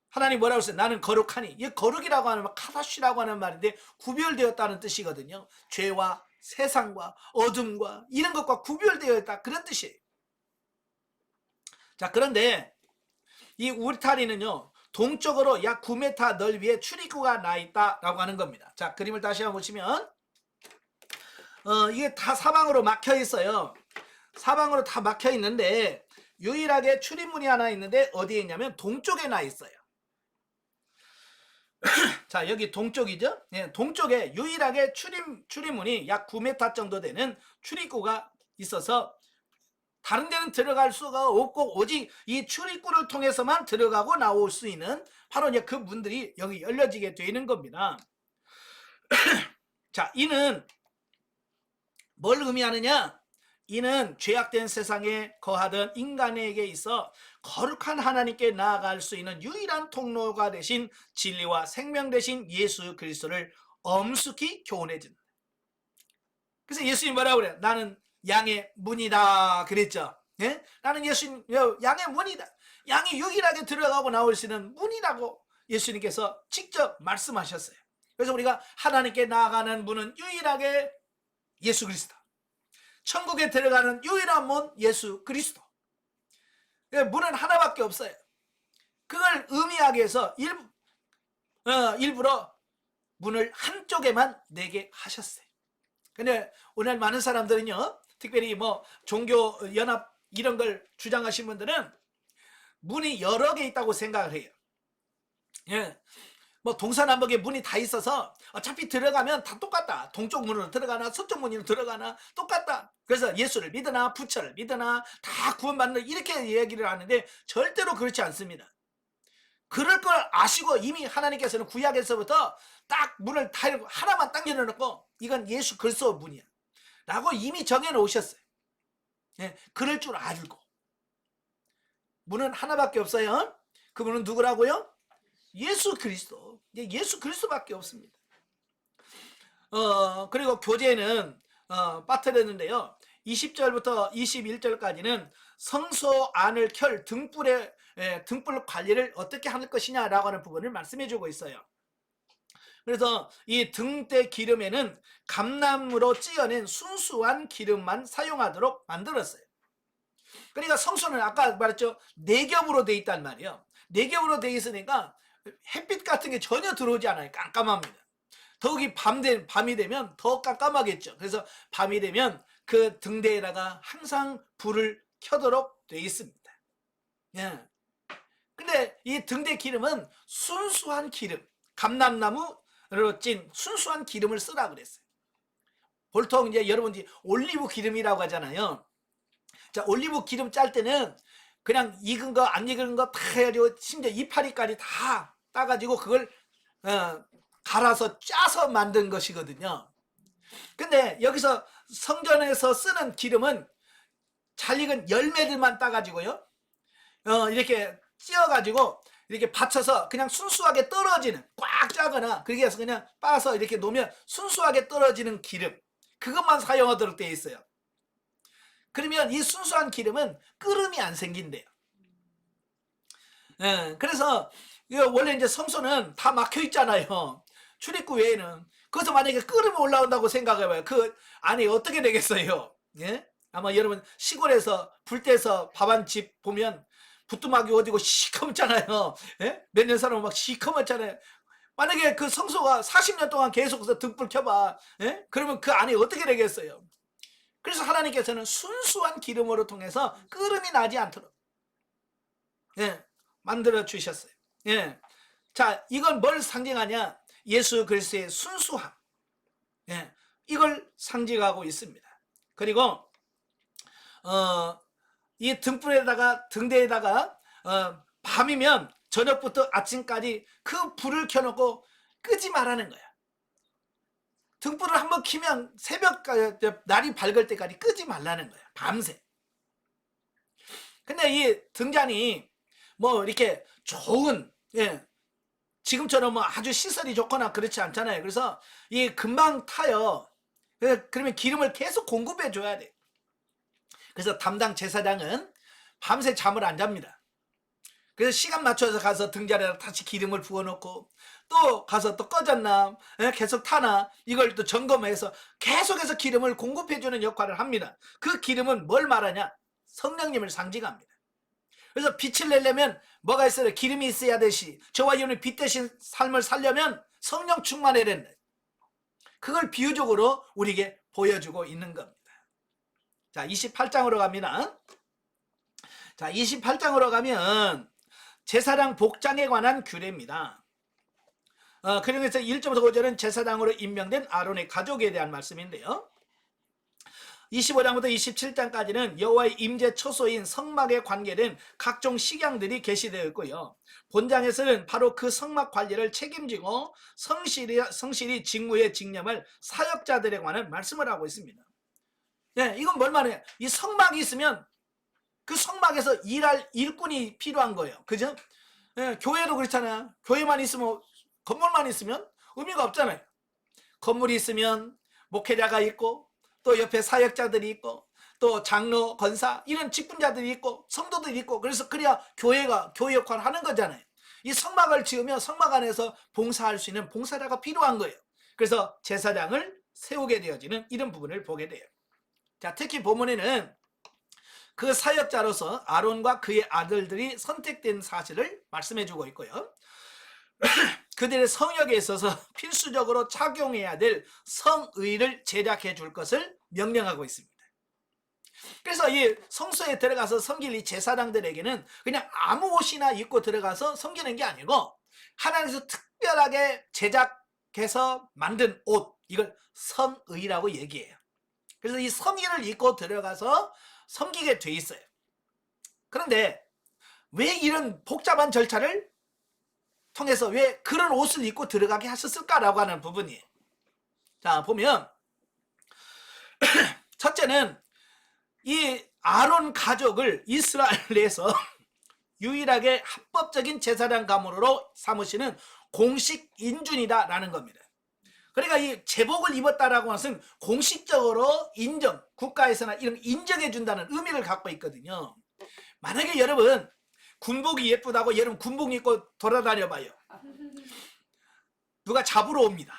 하나님 뭐라고 했어요? 나는 거룩하니. 이 거룩이라고 하는 말, 카다시라고 하는 말인데 구별되었다는 뜻이거든요. 죄와 세상과 어둠과 이런 것과 구별되어 있다, 그런 뜻이에요. 자, 그런데 이 울타리는요, 동쪽으로 약 9m 넓이의 출입구가 나 있다라고 하는 겁니다. 자, 그림을 다시 한번 보시면 이게 다 사방으로 막혀 있어요. 사방으로 다 막혀 있는데 유일하게 출입문이 하나 있는데 어디에 있냐면 동쪽에 나 있어요. 자, 여기 동쪽이죠? 예, 동쪽에 유일하게 출입문이 약 9m 정도 되는 출입구가 있어서 다른 데는 들어갈 수가 없고 오직 이 출입구를 통해서만 들어가고 나올 수 있는 바로 이제 그 문들이 여기 열려지게 되는 겁니다. 자, 이는 뭘 의미하느냐? 이는 죄악된 세상에 거하던 인간에게 있어 거룩한 하나님께 나아갈 수 있는 유일한 통로가 되신 진리와 생명 되신 예수 그리스도를 엄숙히 교훈해 준다. 그래서 예수님 뭐라고 그래요? 나는 양의 문이다 그랬죠. 예? 나는 예수님 양의 문이다. 양이 유일하게 들어가고 나올 수 있는 문이라고 예수님께서 직접 말씀하셨어요. 그래서 우리가 하나님께 나아가는 문은 유일하게 예수 그리스도. 천국에 들어가는 유일한 문 예수 그리스도. 문은 하나밖에 없어요. 그걸 의미하기 위해서 일부러 문을 한쪽에만 내게 하셨어요. 근데 오늘 많은 사람들은요, 특별히 뭐 종교 연합 이런 걸 주장하신 분들은 문이 여러 개 있다고 생각을 해요. 예. 뭐 동서남북에 문이 다 있어서 어차피 들어가면 다 똑같다. 동쪽 문으로 들어가나 서쪽 문으로 들어가나 똑같다. 그래서 예수를 믿으나 부처를 믿으나 다 구원받는 이렇게 얘기를 하는데 절대로 그렇지 않습니다. 그럴 걸 아시고 이미 하나님께서는 구약에서부터 딱 문을 다 하나만 딱 열어놓고 이건 예수 그리스도 문이야 라고 이미 정해놓으셨어요. 예, 그럴 줄 알고 문은 하나밖에 없어요. 그 문은 누구라고요? 예수 그리스도. 예수 그리스도밖에 없습니다. 그리고 교재는 빠뜨렸는데요. 20절부터 21절까지는 성소 안을 켤 등불 관리를 어떻게 할 것이냐라고 하는 부분을 말씀해 주고 있어요. 그래서 이 등대 기름에는 감나무로 찌어낸 순수한 기름만 사용하도록 만들었어요. 그러니까 성소는 아까 말했죠. 네 겹으로 돼 있단 말이에요. 네 겹으로 돼 있으니까 햇빛 같은 게 전혀 들어오지 않아요. 깜깜합니다. 더욱이 밤이 되면 더 깜깜하겠죠. 그래서 밤이 되면 그 등대에다가 항상 불을 켜도록 돼 있습니다. 예. 근데 이 등대 기름은 순수한 기름, 감람나무로 찐 순수한 기름을 쓰라 그랬어요. 보통 이제 여러분들이 올리브 기름이라고 하잖아요. 자, 올리브 기름 짤 때는 그냥 익은 거 안 익은 거 다 해가지고 심지어 이파리까지 다 따가지고 그걸 갈아서 짜서 만든 것이거든요. 근데 여기서 성전에서 쓰는 기름은 잘 익은 열매들만 따가지고요. 이렇게 찧어가지고 이렇게 받쳐서 그냥 순수하게 떨어지는 꽉 짜거나 그렇게 해서 그냥 빠서 이렇게 놓으면 순수하게 떨어지는 기름 그것만 사용하도록 되어 있어요. 그러면 이 순수한 기름은 끓음이 안 생긴대요. 그래서 원래 이제 성소는 다 막혀 있잖아요. 출입구 외에는. 그래서 만약에 끓음이 올라온다고 생각해봐요. 그 안에 어떻게 되겠어요? 예? 아마 여러분 시골에서 불 떼서 밥 한 집 보면 부뚜막이 어디고 시커멓잖아요. 예? 몇 년 살아보면 막 시커멓잖아요. 만약에 그 성소가 40년 동안 계속해서 등불 켜봐. 예? 그러면 그 안에 어떻게 되겠어요? 그래서 하나님께서는 순수한 기름으로 통해서 끓음이 나지 않도록 만들어 주셨어요. 자, 이건 뭘 상징하냐? 예수 그리스도의 순수함. 이걸 상징하고 있습니다. 그리고 이 등대에다가 밤이면 저녁부터 아침까지 그 불을 켜놓고 끄지 말라는 거야. 등불을 한번 켜면 새벽까지 날이 밝을 때까지 끄지 말라는 거야. 밤새. 근데 이 등잔이 뭐 이렇게 좋은 지금처럼 뭐 아주 시설이 좋거나 그렇지 않잖아요. 그래서 이 금방 타요. 그러면 기름을 계속 공급해 줘야 돼. 그래서 담당 제사장은 밤새 잠을 안 잡니다. 그래서 시간 맞춰서 가서 등잔에다 다시 기름을 부어놓고 또 가서 또 꺼졌나 계속 타나 이걸 또 점검해서 계속해서 기름을 공급해주는 역할을 합니다. 그 기름은 뭘 말하냐? 성령님을 상징합니다. 그래서 빛을 내려면 뭐가 있어야 기름이 있어야 되시 저와 여러분이 빛 대신 삶을 살려면 성령 충만해야 된다. 그걸 비유적으로 우리에게 보여주고 있는 겁니다. 자, 28장으로 갑니다. 자, 28장으로 가면 제사장 복장에 관한 규례입니다. 그래서 1절부터 5절은 제사장으로 임명된 아론의 가족에 대한 말씀인데요. 25장부터 27장까지는 여호와의 임재 처소인 성막에 관계된 각종 식양들이 게시되어 있고요. 본장에서는 바로 그 성막 관리를 책임지고 성실히 직무에 직념할 사역자들에 관한 말씀을 하고 있습니다. 예, 이건 뭘 말해요? 이 성막이 있으면 그 성막에서 일할 일꾼이 필요한 거예요. 그죠? 예, 교회도 그렇잖아요. 교회만 있으면, 건물만 있으면 의미가 없잖아요. 건물이 있으면 목회자가 있고, 또 옆에 사역자들이 있고, 또 장로, 권사 이런 직분자들이 있고 성도들이 있고, 그래서 그래야 교회가 교회 역할을 하는 거잖아요. 이 성막을 지으면 성막 안에서 봉사할 수 있는 봉사자가 필요한 거예요. 그래서 제사장을 세우게 되어지는 이런 부분을 보게 돼요. 자, 특히 본문에는 그 사역자로서 아론과 그의 아들들이 선택된 사실을 말씀해 주고 있고요. 그들의 성역에 있어서 필수적으로 착용해야 될 성의를 제작해 줄 것을 명령하고 있습니다. 그래서 이 성소에 들어가서 섬길 이 제사장들에게는 그냥 아무 옷이나 입고 들어가서 섬기는 게 아니고 하나님께서 특별하게 제작해서 만든 옷, 이걸 성의라고 얘기해요. 그래서 이 성의를 입고 들어가서 섬기게 돼 있어요. 그런데 왜 이런 복잡한 절차를 통해서 왜 그런 옷을 입고 들어가게 하셨을까라고 하는 부분이에요. 자, 보면 첫째는 이 아론 가족을 이스라엘 내에서 유일하게 합법적인 제사장 가문으로 삼으시는 공식 인준이다라는 겁니다. 그러니까 이 제복을 입었다라고 하는 것은 공식적으로 인정, 국가에서나 이런 인정해 준다는 의미를 갖고 있거든요. 만약에 여러분 군복이 예쁘다고 여러분 군복 입고 돌아다녀 봐요. 누가 잡으러 옵니다.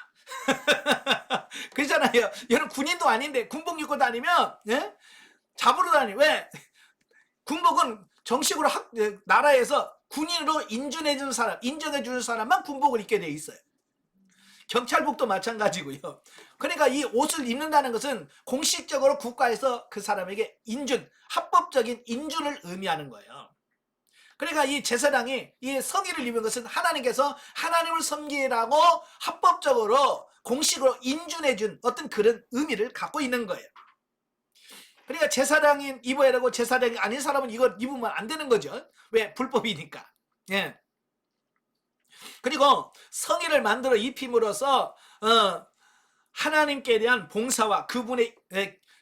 그렇잖아요. 여러분 군인도 아닌데 군복 입고 다니면, 예? 잡으러 다니. 왜? 군복은 정식으로 나라에서 군인으로 인정해 주는 사람, 인정해 주는 사람만 군복을 입게 돼 있어요. 경찰복도 마찬가지고요. 그러니까 이 옷을 입는다는 것은 공식적으로 국가에서 그 사람에게 인준, 합법적인 인준을 의미하는 거예요. 그러니까 이 제사장이 이 성의를 입은 것은 하나님께서 하나님을 섬기라고 합법적으로 공식으로 인준해 준 어떤 그런 의미를 갖고 있는 거예요. 그러니까 제사장이 입어야 되고 제사장이 아닌 사람은 이걸 입으면 안 되는 거죠. 왜? 불법이니까. 예. 그리고 성의를 만들어 입힘으로써 하나님께 대한 봉사와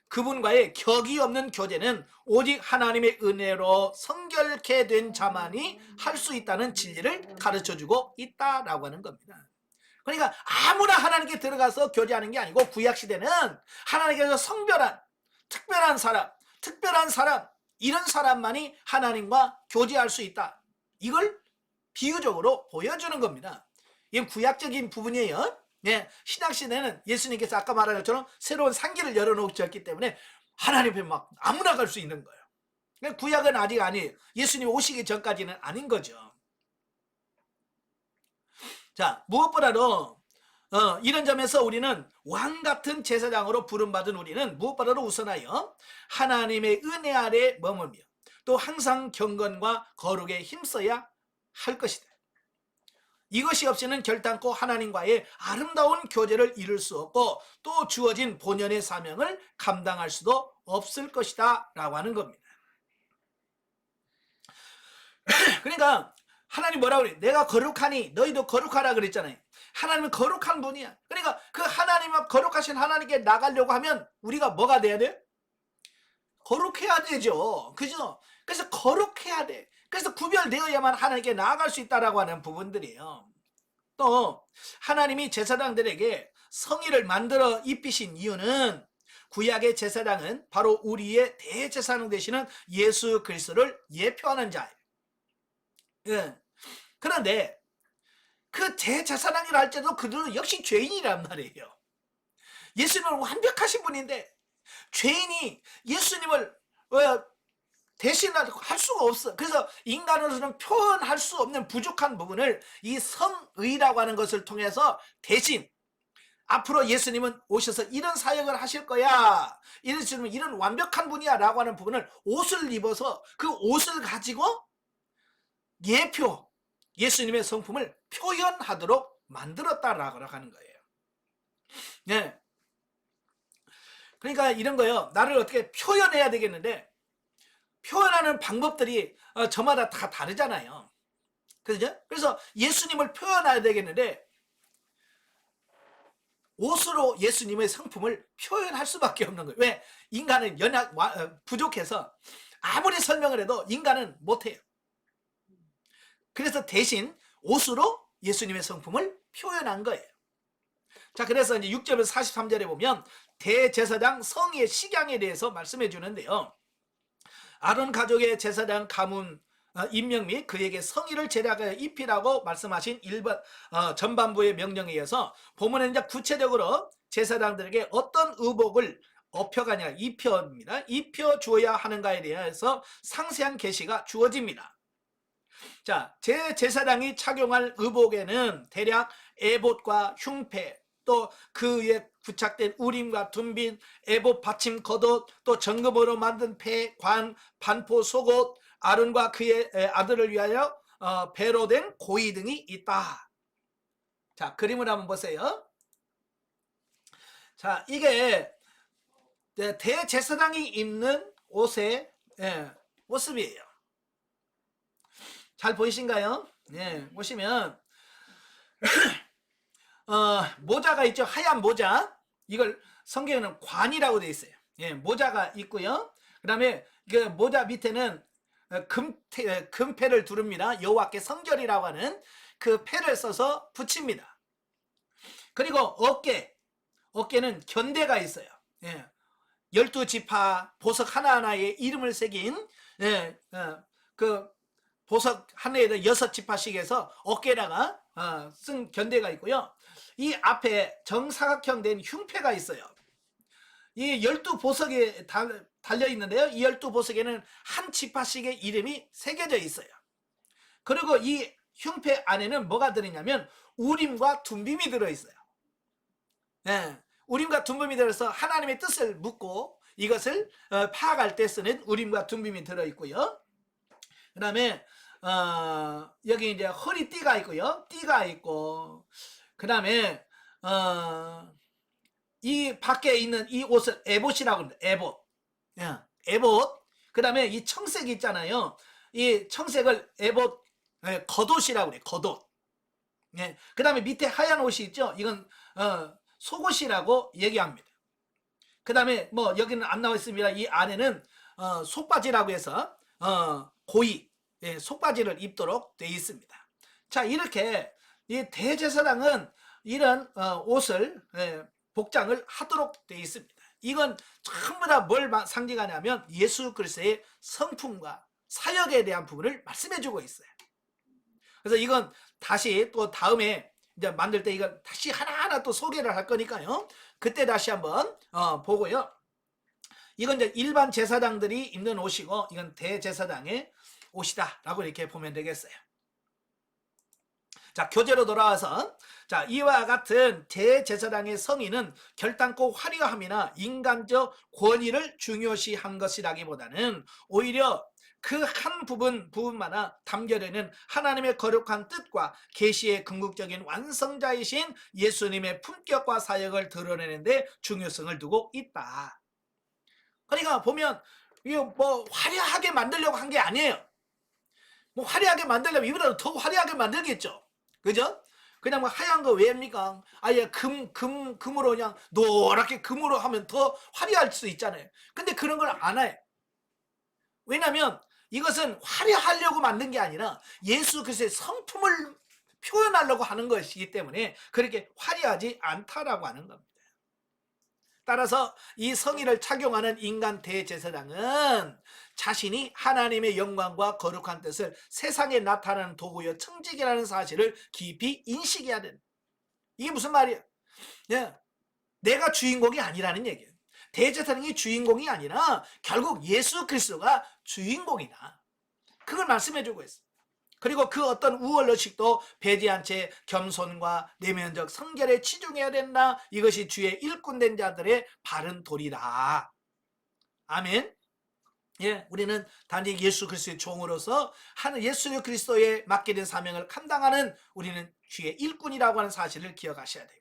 그분과의 격이 없는 교제는 오직 하나님의 은혜로 성결케 된 자만이 할 수 있다는 진리를 가르쳐주고 있다라고 하는 겁니다. 그러니까 아무나 하나님께 들어가서 교제하는 게 아니고 구약시대는 하나님께서 성별한 특별한 사람 이런 사람만이 하나님과 교제할 수 있다. 이걸 비유적으로 보여주는 겁니다. 이건 구약적인 부분이에요. 예, 신약시대는 예수님께서 아까 말한 것처럼 새로운 상기를 열어놓으셨기 때문에 하나님 앞에 막 아무나 갈 수 있는 거예요. 구약은 아직 아니에요. 예수님 오시기 전까지는 아닌 거죠. 자, 무엇보다도 이런 점에서 우리는 왕같은 제사장으로 부름받은 우리는 무엇보다도 우선하여 하나님의 은혜 아래 머물며 또 항상 경건과 거룩에 힘써야 할 것이다. 이것이 없이는 결단코 하나님과의 아름다운 교제를 이룰 수 없고 또 주어진 본연의 사명을 감당할 수도 없을 것이다 라고 하는 겁니다. 그러니까 하나님 뭐라고 그래? 내가 거룩하니 너희도 거룩하라 그랬잖아요. 하나님은 거룩한 분이야. 그러니까 그 하나님 앞 거룩하신 하나님께 나가려고 하면 우리가 뭐가 돼야 돼? 거룩해야 되죠. 그죠? 그래서 거룩해야 돼. 그래서 구별되어야만 하나님께 나아갈 수 있다라고 하는 부분들이에요. 또 하나님이 제사장들에게 성의를 만들어 입히신 이유는 구약의 제사장은 바로 우리의 대제사장 되시는 예수 그리스도를 예표하는 자예요. 예. 그런데 그 대제사장이라 할지라도 그들은 역시 죄인이란 말이에요. 예수님은 완벽하신 분인데 죄인이 예수님을 대신할 수가 없어. 그래서 인간으로서는 표현할 수 없는 부족한 부분을 이 성의라고 하는 것을 통해서 대신 앞으로 예수님은 오셔서 이런 사역을 하실 거야, 예수님은 이런 완벽한 분이야 라고 하는 부분을 옷을 입어서 그 옷을 가지고 예수님의 성품을 표현하도록 만들었다라고 하는 거예요. 네. 그러니까 이런 거예요. 나를 어떻게 표현해야 되겠는데 표현하는 방법들이 저마다 다 다르잖아요. 그죠? 그래서 예수님을 표현해야 되겠는데 옷으로 예수님의 성품을 표현할 수밖에 없는 거예요. 왜? 인간은 부족해서 아무리 설명을 해도 인간은 못해요. 그래서 대신 옷으로 예수님의 성품을 표현한 거예요. 자, 그래서 이제 6절에서 43절에 보면 대제사장 성의의 식양에 대해서 말씀해 주는데요. 아론 가족의 제사장 가문 임명 및 그에게 성의를 제략하여 입히라고 말씀하신 전반부의 명령에 의해서 본문은 이제 구체적으로 제사장들에게 어떤 의복을 입혀 주어야 하는가에 대해서 상세한 계시가 주어집니다. 자, 제사장이 착용할 의복에는 대략 에봇과 흉패, 또 그에 부착된 우림과 둠빈, 에봇 받침 겉옷, 또 정금으로 만든 패, 관, 반포 속옷, 아론과 그의 아들을 위하여 배로 된 고이 등이 있다. 자, 그림을 한번 보세요. 자, 이게 대제사장이 입는 옷의 모습이에요. 잘 보이신가요? 네, 보시면 모자가 있죠. 하얀 모자. 이걸 성경에는 관이라고 되어 있어요. 예, 모자가 있고요. 그 다음에 그 모자 밑에는 금패를 두릅니다. 여호와께 성결이라고 하는 그 패를 써서 붙입니다. 그리고 어깨는 견대가 있어요. 예, 12지파 보석 하나하나에 이름을 새긴 그 보석 하나에다 6지파씩 해서 어깨에다가 쓴 견대가 있고요. 이 앞에 정사각형 된 흉패가 있어요. 이 12보석에 달려있는데요. 이 12보석에는 한 지파씩의 이름이 새겨져 있어요. 그리고 이 흉패 안에는 뭐가 들어있냐면 우림과 둠빔이 들어있어요. 예, 우림과 둠빔이 들어서 하나님의 뜻을 묻고 이것을 파악할 때 쓰는 우림과 둠빔이 들어있고요. 그 다음에 여기 이제 허리띠가 있고요. 띠가 있고, 그 다음에 이 밖에 있는 이 옷을 에봇이라고 합니다. 에봇. 에봇. 그 다음에 이 청색 있잖아요. 이 청색을 에봇 겉옷이라고 그래요. 겉옷. 그 다음에 밑에 하얀 옷이 있죠. 이건 속옷이라고 얘기합니다. 그 다음에 뭐 여기는 안 나와 있습니다. 이 안에는 속바지라고 해서 고이 속바지를 입도록 되어 있습니다. 자, 이렇게 이 대제사장은 이런 옷을 복장을 하도록 되어 있습니다. 이건 전부 다 뭘 상징하냐면 예수 그리스도의 성품과 사역에 대한 부분을 말씀해 주고 있어요. 그래서 이건 다시 또 다음에 이제 만들 때 이걸 다시 하나하나 또 소개를 할 거니까요. 그때 다시 한번 보고요. 이건 이제 일반 제사장들이 입는 옷이고 이건 대제사장의 옷이다 라고 이렇게 보면 되겠어요. 자, 교재로 돌아와서 자, 이와 같은 대제사장의 성의는 결단코 화려함이나 인간적 권위를 중요시한 것이라기보다는 오히려 그 한 부분마다 담겨있는 하나님의 거룩한 뜻과 계시의 궁극적인 완성자이신 예수님의 품격과 사역을 드러내는 데 중요성을 두고 있다. 그러니까 보면 이거 뭐 화려하게 만들려고 한 게 아니에요. 뭐 화려하게 만들려면 이보다 더 화려하게 만들겠죠. 그죠? 그냥 뭐 하얀 거 왜입니까? 아예 금으로 그냥 노랗게 금으로 하면 더 화려할 수 있잖아요. 근데 그런 걸 안 해요. 왜냐면 이것은 화려하려고 만든 게 아니라 예수 그리스도의 성품을 표현하려고 하는 것이기 때문에 그렇게 화려하지 않다라고 하는 겁니다. 따라서 이 성의를 착용하는 인간 대제사장은 자신이 하나님의 영광과 거룩한 뜻을 세상에 나타나는 도구여 청직이라는 사실을 깊이 인식해야 되는. 이게 무슨 말이야? 내가 주인공이 아니라는 얘기예요. 대제사장이 주인공이 아니라 결국 예수 그리스도가 주인공이다. 그걸 말씀해주고 있어요. 그리고 그 어떤 우월의식도 배제한 채 겸손과 내면적 성결에 치중해야 된다. 이것이 주의 일꾼된 자들의 바른 도리다. 아멘. 예, 우리는 단지 예수 그리스도의 종으로서 예수 그리스도에 맡게 된 사명을 감당하는 우리는 주의 일꾼이라고 하는 사실을 기억하셔야 돼요.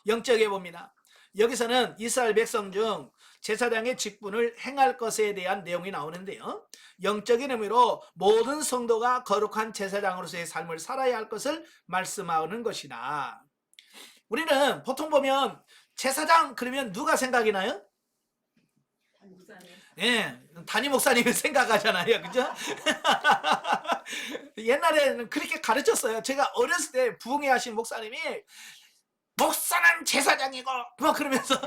영적에 봅니다. 여기서는 이스라엘 백성 중 제사장의 직분을 행할 것에 대한 내용이 나오는데요. 영적인 의미로 모든 성도가 거룩한 제사장으로서의 삶을 살아야 할 것을 말씀하는 것이다. 우리는 보통 보면 제사장 그러면 누가 생각이 나요? 목사님. 예, 담임 목사님이 생각하잖아요. 그죠? 옛날에는 그렇게 가르쳤어요. 제가 어렸을 때 부흥회 하신 목사님이 목사는 제사장이고 뭐 그러면서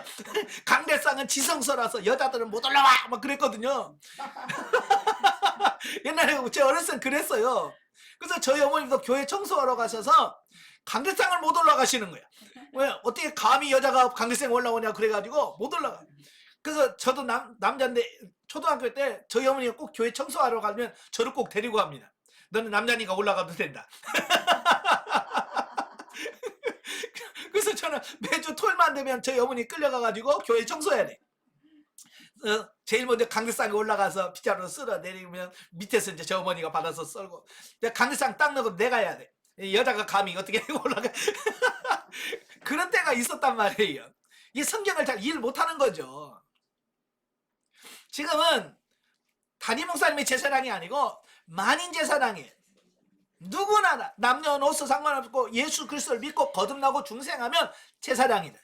강대상은 지성소라서 여자들은 못 올라와 막 그랬거든요. 옛날에 제 어렸을 땐 그랬어요. 그래서 저희 어머님도 교회 청소하러 가셔서 강대상을 못 올라가시는 거야. 왜 어떻게 감히 여자가 강대상 올라오냐 그래가지고 못 올라가. 그래서 저도 남자인데 초등학교 때 저희 어머니가 꼭 교회 청소하러 가면 저를 꼭 데리고 갑니다. 너는 남자니까 올라가도 된다. 그래서 저는 매주 토요일만 되면 저희 어머니 끌려가가지고 교회 청소해야 돼. 제일 먼저 강대상에 올라가서 피자로 쓸어 내리면 밑에서 이제 저 어머니가 받아서 썰고 강대상 닦는 거 내가 해야 돼. 여자가 감히 어떻게 올라가. 그런 때가 있었단 말이에요. 이 성경을 잘 이해를 못하는 거죠. 지금은 담임 목사님이 제사장이 아니고 만인 제사장이에요. 누구나 남녀노소 상관없고 예수 그리스도를 믿고 거듭나고 중생하면 제사장이다.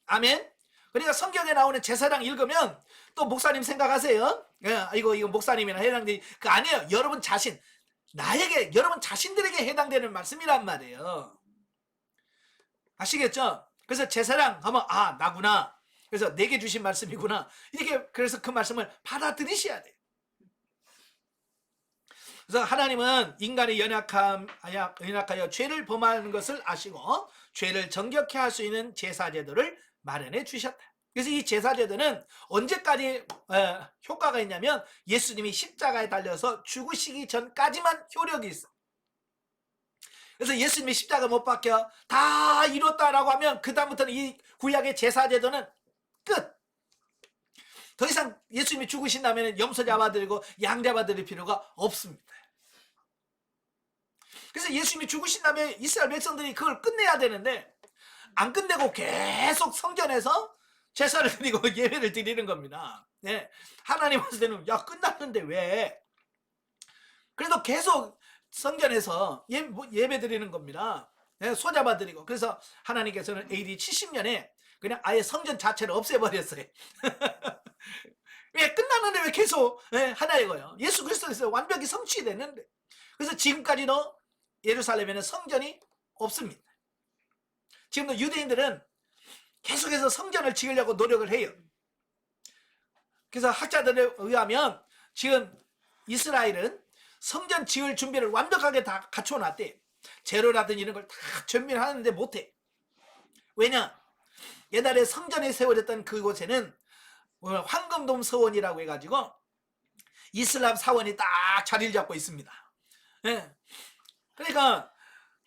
아멘. 그러니까 성경에 나오는 제사장 읽으면 또 목사님 생각하세요. 이거 목사님이나 해당되니 그 아니에요. 여러분 자신 나에게 여러분 자신들에게 해당되는 말씀이란 말이에요. 아시겠죠? 그래서 제사장 하면 아 나구나. 그래서 내게 주신 말씀이구나. 이렇게 그래서 그 말씀을 받아들이셔야 돼요. 그래서 하나님은 인간의 연약하여 죄를 범하는 것을 아시고 죄를 정결케 할 수 있는 제사제도를 마련해 주셨다. 그래서 이 제사제도는 언제까지 효과가 있냐면 예수님이 십자가에 달려서 죽으시기 전까지만 효력이 있어. 그래서 예수님이 십자가 못 박혀 다 이뤘다라고 하면 그 다음부터는 이 구약의 제사제도는 끝. 더 이상 예수님이 죽으신다면 염소 잡아드리고 양 잡아드릴 필요가 없습니다. 그래서 예수님이 죽으신 다음에 이스라엘 백성들이 그걸 끝내야 되는데 안 끝내고 계속 성전에서 제사를 드리고 예배를 드리는 겁니다. 네. 하나님 봤을 때는 야 끝났는데 왜? 그래도 계속 성전에서 예배 드리는 겁니다. 네, 소잡아 드리고. 그래서 하나님께서는 AD 70년에 그냥 아예 성전 자체를 없애버렸어요. 왜 끝났는데 왜 계속 하나 이거요. 예수 그리스도에서 완벽히 성취됐는데. 그래서 지금까지도 예루살렘에는 성전이 없습니다. 지금도 유대인들은 계속해서 성전을 지으려고 노력을 해요. 그래서 학자들에 의하면 지금 이스라엘은 성전 지을 준비를 완벽하게 다 갖춰놨대요. 재료라든지 이런 걸 다 준비를 하는데 못해. 왜냐? 옛날에 성전이 세워졌던 그곳에는 황금돔 서원이라고 해가지고 이슬람 사원이 딱 자리를 잡고 있습니다. 예. 그러니까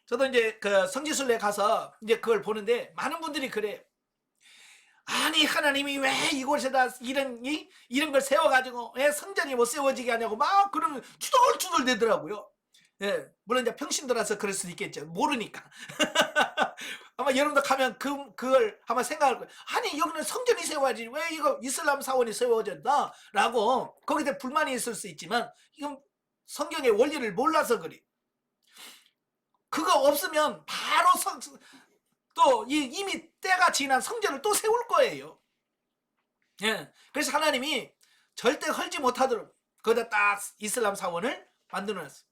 저도 이제 그 성지순례 가서 이제 그걸 보는데 많은 분들이 그래요. 아니 하나님이 왜 이곳에다 이런 걸 세워가지고 왜 성전이 못 세워지게 하냐고 막 그러면 투덜투덜 대더라고요. 예, 물론 이제 평신도라서 그럴 수도 있겠죠. 모르니까. 아마 여러분도 가면 그걸 아마 생각할 거예요. 아니 여기는 성전이 세워야지 왜 이거 이슬람 사원이 세워졌다 라고 거기에 대해 불만이 있을 수 있지만 이건 성경의 원리를 몰라서 그래. 그거 없으면 바로 또 이미 때가 지난 성전을 또 세울 거예요. 예. 그래서 하나님이 절대 헐지 못하도록 거기다 딱 이슬람 사원을 만들어 놨어요.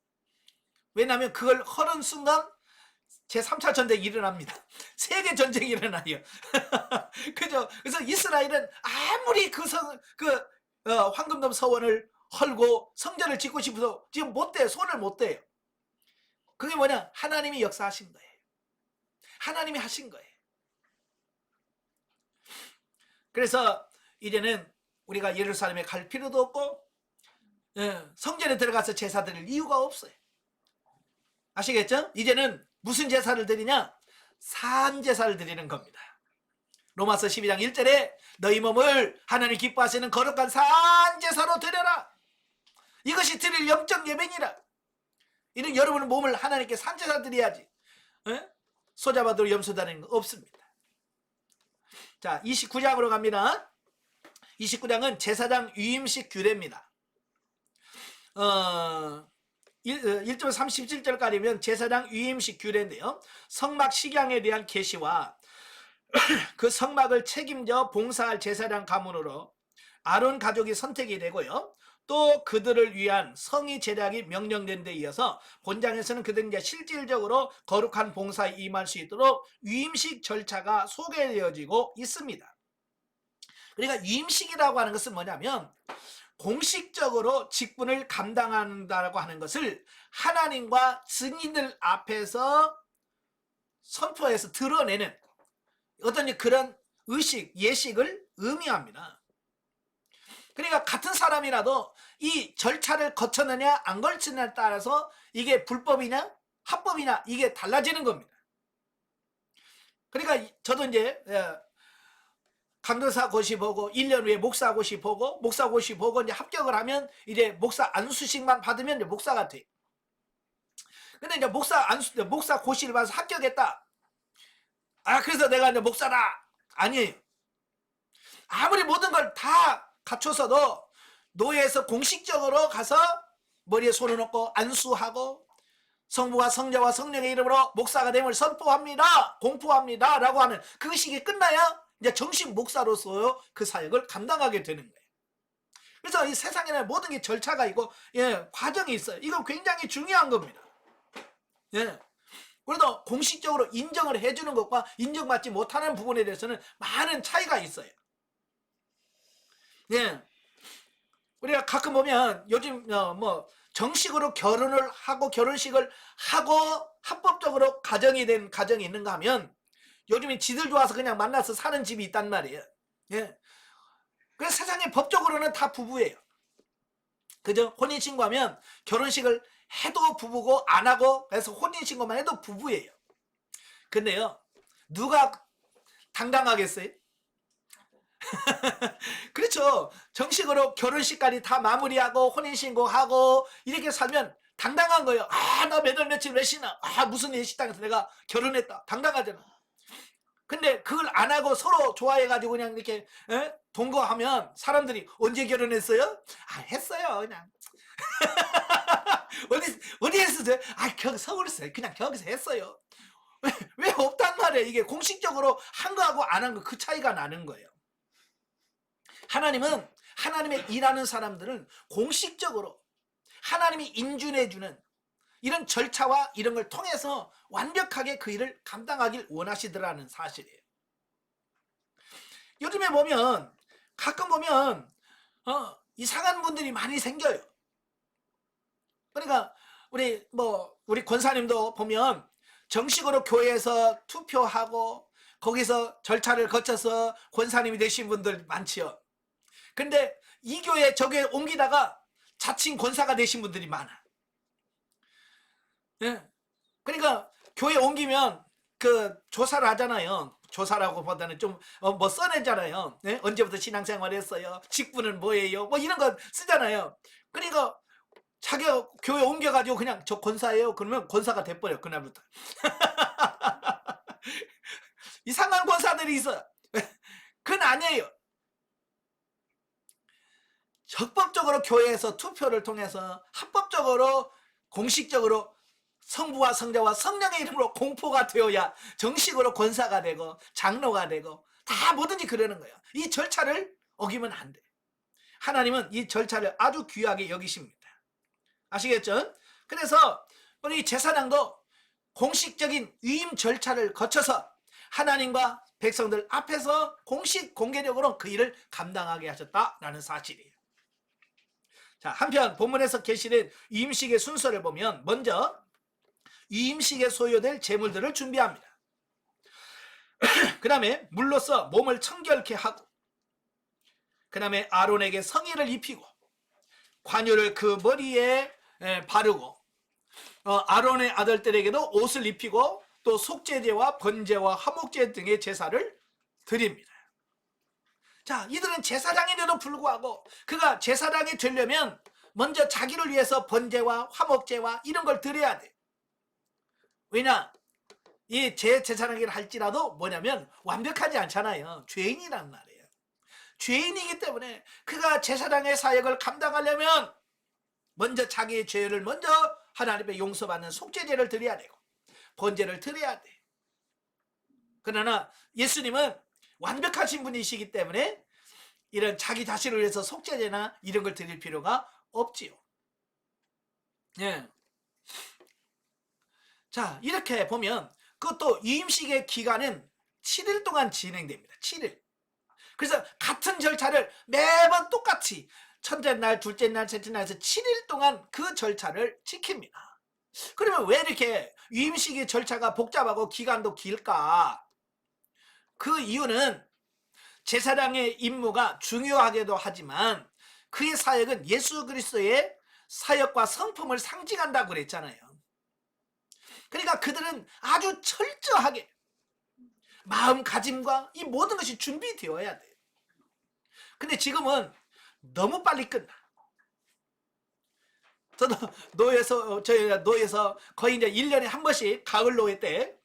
왜냐하면 그걸 헐은 순간 제3차 전쟁이 일어납니다. 세계 전쟁이 일어나요. 그죠? 그래서 이스라엘은 아무리 황금돔 서원을 헐고 성전을 짓고 싶어도 지금 못 돼요. 손을 못 대요. 그게 뭐냐? 하나님이 역사하신 거예요. 하나님이 하신 거예요. 그래서 이제는 우리가 예루살렘에 갈 필요도 없고 성전에 들어가서 제사 드릴 이유가 없어요. 아시겠죠? 이제는 무슨 제사를 드리냐? 산제사를 드리는 겁니다. 로마서 12장 1절에 너희 몸을 하나님 기뻐하시는 거룩한 산제사로 드려라. 이것이 드릴 영적 예배니라. 이는 여러분의 몸을 하나님께 산제사 드려야지. 소잡아도 염소 다니는 거 없습니다. 자, 29장으로 갑니다. 29장은 제사장 위임식 규례입니다. 1절 37절까지면 제사장 위임식 규례인데요. 성막 식양에 대한 계시와 그 성막을 책임져 봉사할 제사장 가문으로 아론 가족이 선택이 되고요. 또 그들을 위한 성의 제작이 명령된 데 이어서 본장에서는 그들이 이제 실질적으로 거룩한 봉사에 임할 수 있도록 위임식 절차가 소개되어지고 있습니다. 그러니까 위임식이라고 하는 것은 뭐냐면 공식적으로 직분을 감당한다고 하는 것을 하나님과 증인들 앞에서 선포해서 드러내는 어떤 그런 의식, 예식을 의미합니다. 그러니까 같은 사람이라도 이 절차를 거쳤느냐 안 거쳤느냐에 따라서 이게 불법이냐 합법이냐 이게 달라지는 겁니다. 그러니까 저도 이제 강도사 고시 보고 1년 후에 목사 고시 보고 목사 고시 보고 이제 합격을 하면 이제 목사 안수식만 받으면 이제 목사가 돼. 근데 이제 목사 고시를 봐서 합격했다. 그래서 내가 이제 목사다. 아니에요. 아무리 모든 걸 다 갖춰서도 노예에서 공식적으로 가서 머리에 손을 얹고 안수하고 성부와 성자와 성령의 이름으로 목사가 됨을 선포합니다. 공포합니다. 라고 하는 그 의식이 끝나야 이제 정식 목사로서 그 사역을 감당하게 되는 거예요. 그래서 이 세상에는 모든 게 절차가 있고 과정이 있어요. 이거 굉장히 중요한 겁니다. 그래도 공식적으로 인정을 해주는 것과 인정받지 못하는 부분에 대해서는 많은 차이가 있어요. 우리가 가끔 보면 요즘 정식으로 결혼을 하고 결혼식을 하고 합법적으로 가정이 된 가정이 있는가 하면 요즘에 지들 좋아서 그냥 만나서 사는 집이 있단 말이에요. 그래서 세상에 법적으로는 다 부부예요. 그죠? 혼인신고하면 결혼식을 해도 부부고 안 하고 해서 혼인신고만 해도 부부예요. 근데요, 누가 당당하겠어요? 그렇죠. 정식으로 결혼식까지 다 마무리하고 혼인신고하고 이렇게 살면 당당한 거예요. 나 몇 월 며칠 몇 시나 무슨 예식장에서 내가 결혼했다. 당당하잖아. 근데 그걸 안 하고 서로 좋아해가지고 그냥 이렇게 동거하면 사람들이 언제 결혼했어요? 했어요 그냥. 어디 했어요? 거기 서울에서 그냥 거기서 했어요. 왜 없단 말이에요. 이게 공식적으로 한 거하고 안 한 거 그 차이가 나는 거예요. 하나님은 하나님의 일하는 사람들은 공식적으로 하나님이 인준해주는 이런 절차와 이런 걸 통해서 완벽하게 그 일을 감당하길 원하시더라는 사실이에요. 요즘에 보면 가끔 보면 이상한 분들이 많이 생겨요. 그러니까 우리 권사님도 보면 정식으로 교회에서 투표하고 거기서 절차를 거쳐서 권사님이 되신 분들 많지요. 근데 이 교회 저 교회 옮기다가 자칭 권사가 되신 분들이 많아. 그러니까 교회 옮기면 그 조사를 하잖아요. 조사라고 보다는 좀 써내잖아요. 언제부터 신앙생활 했어요? 직분은 뭐예요? 이런 거 쓰잖아요. 그러니까 자기가 교회 옮겨가지고 그냥 저 권사예요. 그러면 권사가 돼버려 그날부터. 이상한 권사들이 있어요. 그건 아니에요. 적법적으로 교회에서 투표를 통해서 합법적으로 공식적으로 성부와 성자와 성령의 이름으로 공포가 되어야 정식으로 권사가 되고 장로가 되고 다 뭐든지 그러는 거예요. 이 절차를 어기면 안 돼. 하나님은 이 절차를 아주 귀하게 여기십니다. 아시겠죠? 그래서 우리 제사장도 공식적인 위임 절차를 거쳐서 하나님과 백성들 앞에서 공식 공개적으로 그 일을 감당하게 하셨다라는 사실이에요. 자, 한편 본문에서 계시된 위임식의 순서를 보면 먼저 위임식에 소요될 제물들을 준비합니다. 그 다음에 물로써 몸을 청결케 하고 그 다음에 아론에게 성의를 입히고 관유를 그 머리에 바르고 아론의 아들들에게도 옷을 입히고 또 속죄제와 번제와 화목제 등의 제사를 드립니다. 자, 이들은 제사장인데도 불구하고 그가 제사장이 되려면 먼저 자기를 위해서 번제와 화목제와 이런 걸 드려야 돼. 왜냐? 이 제사장이라 할지라도 뭐냐면 완벽하지 않잖아요. 죄인이란 말이에요. 죄인이기 때문에 그가 제사장의 사역을 감당하려면 먼저 자기의 죄를 먼저 하나님 앞에 용서받는 속죄제를 드려야 되고 번제를 드려야 돼. 그러나 예수님은 완벽하신 분이시기 때문에 이런 자기 자신을 위해서 속죄제나 이런 걸 드릴 필요가 없지요. 예. 자, 이렇게 보면 그것도 유임식의 기간은 7일 동안 진행됩니다. 7일. 그래서 같은 절차를 매번 똑같이 첫째 날, 둘째 날, 셋째 날에서 7일 동안 그 절차를 지킵니다. 그러면 왜 이렇게 유임식의 절차가 복잡하고 기간도 길까? 그 이유는 제사장의 임무가 중요하기도 하지만 그의 사역은 예수 그리스도의 사역과 성품을 상징한다고 그랬잖아요. 그러니까 그들은 아주 철저하게 마음가짐과 이 모든 것이 준비되어야 돼요. 근데 지금은 너무 빨리 끝나. 저도 저희가 노예에서 거의 이제 1년에 한 번씩 가을 노예 때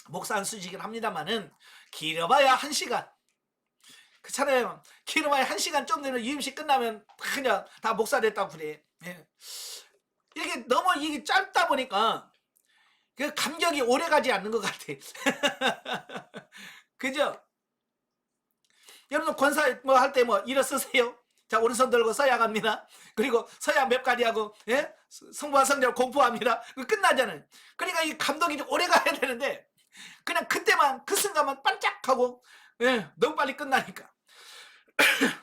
목사 안수식을 합니다만은 길어봐야 1시간. 그렇잖아요. 길어봐야 1시간 좀 되는 유임식 끝나면 그냥 다 목사 됐다고 그래. 예. 이렇게 너무 이게 짧다 보니까 그 감격이 오래 가지 않는 것 같아. 그죠? 여러분 권사 뭐 할 때 뭐 일어서세요. 자, 오른손 들고 서야 합니다. 그리고 서야 몇 가지 하고, 예? 성부와 성자를 공포합니다. 끝나잖아요. 그러니까 이 감독이 좀 오래 가야 되는데, 그냥 그때만, 그 순간만 반짝하고, 예, 너무 빨리 끝나니까.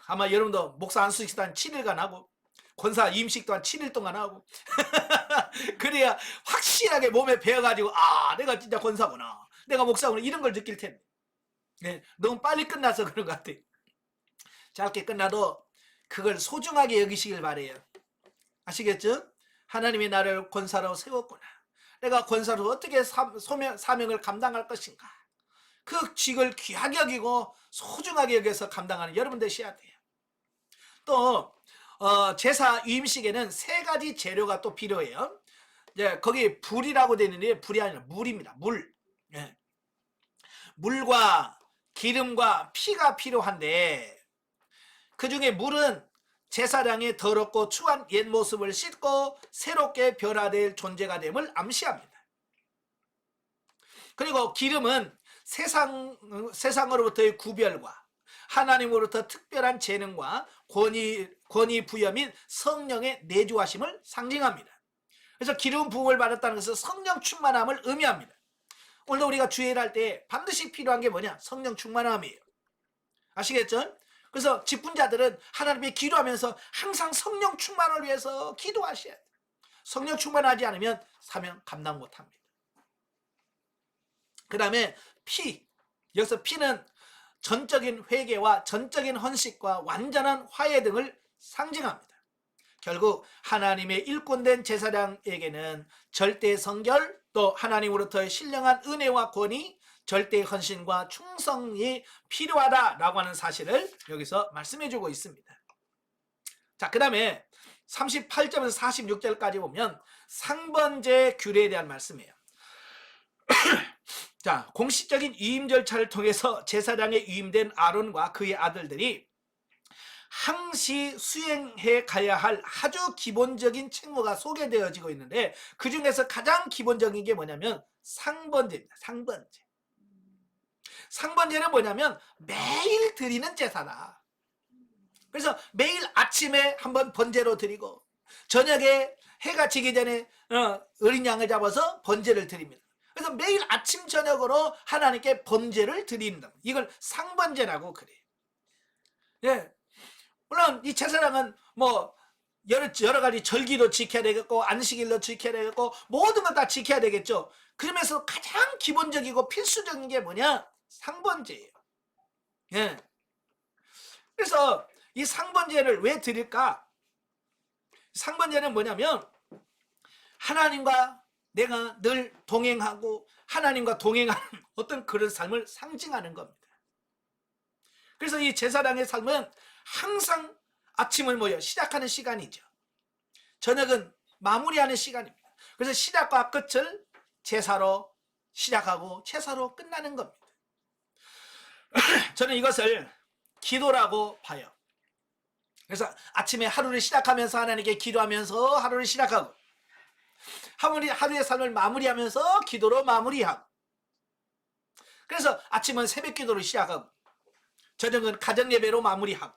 아마 여러분도 목사 안수식도 한 7일간 하고, 권사 임식도 한 7일 동안 하고, 그래야 확실하게 몸에 배어가지고, 아, 내가 진짜 권사구나. 내가 목사구나. 이런 걸 느낄 텐데. 예, 너무 빨리 끝나서 그런 것 같아요. 짧게 끝나도 그걸 소중하게 여기시길 바래요. 아시겠죠? 하나님이 나를 권사로 세웠구나. 내가 권사로 어떻게 사명을 감당할 것인가. 그 직을 귀하게 여기고 소중하게 여겨서 감당하는 여러분 되셔야 돼요. 또 제사 유임식에는 3가지 재료가 또 필요해요. 이제 거기 불이라고 되어 있는데 불이 아니라 물입니다. 물. 예. 물과 기름과 피가 필요한데 그 중에 물은 제사장의 더럽고 추한 옛 모습을 씻고 새롭게 변화될 존재가 됨을 암시합니다. 그리고 기름은 세상으로부터의 구별과 하나님으로부터 특별한 재능과 권위 부여 및 성령의 내주하심을 상징합니다. 그래서 기름 부음을 받았다는 것은 성령 충만함을 의미합니다. 오늘도 우리가 주일을 할 때 반드시 필요한 게 뭐냐? 성령 충만함이에요. 아시겠죠? 그래서 직분자들은 하나님께 기도하면서 항상 성령 충만을 위해서 기도하셔야 돼요. 성령 충만하지 않으면 사명 감당 못합니다. 그 다음에 피. 여기서 피는 전적인 회개와 전적인 헌식과 완전한 화해 등을 상징합니다. 결국 하나님의 일꾼된 제사장에게는 절대 성결, 또 하나님으로부터의 신령한 은혜와 권위, 절대 헌신과 충성이 필요하다라고 하는 사실을 여기서 말씀해 주고 있습니다. 자, 그 다음에 38절에서 46절까지 보면 상번제 규례에 대한 말씀이에요. 자, 공식적인 위임 절차를 통해서 제사장에 위임된 아론과 그의 아들들이 항시 수행해 가야 할 아주 기본적인 책무가 소개되어지고 있는데 그 중에서 가장 기본적인 게 뭐냐면 상번제입니다. 상번제. 상번제는 뭐냐면 매일 드리는 제사다. 그래서 매일 아침에 한번 번제로 드리고 저녁에 해가 지기 전에 어린 양을 잡아서 번제를 드립니다. 그래서 매일 아침 저녁으로 하나님께 번제를 드린다. 이걸 상번제라고 그래요. 예. 물론 이 제사장은 뭐 여러 가지 절기도 지켜야 되겠고 안식일도 지켜야 되겠고 모든 걸 다 지켜야 되겠죠. 그러면서 가장 기본적이고 필수적인 게 뭐냐? 상번제예요. 예. 그래서 이 상번제를 왜 드릴까? 상번제는 뭐냐면 하나님과 내가 늘 동행하고 하나님과 동행하는 어떤 그런 삶을 상징하는 겁니다. 그래서 이 제사장의 삶은 항상 아침을 모여 시작하는 시간이죠. 저녁은 마무리하는 시간입니다. 그래서 시작과 끝을 제사로 시작하고 제사로 끝나는 겁니다. 저는 이것을 기도라고 봐요. 그래서 아침에 하루를 시작하면서 하나님께 기도하면서 하루를 시작하고 하루의 삶을 마무리하면서 기도로 마무리하고, 그래서 아침은 새벽 기도로 시작하고 저녁은 가정 예배로 마무리하고.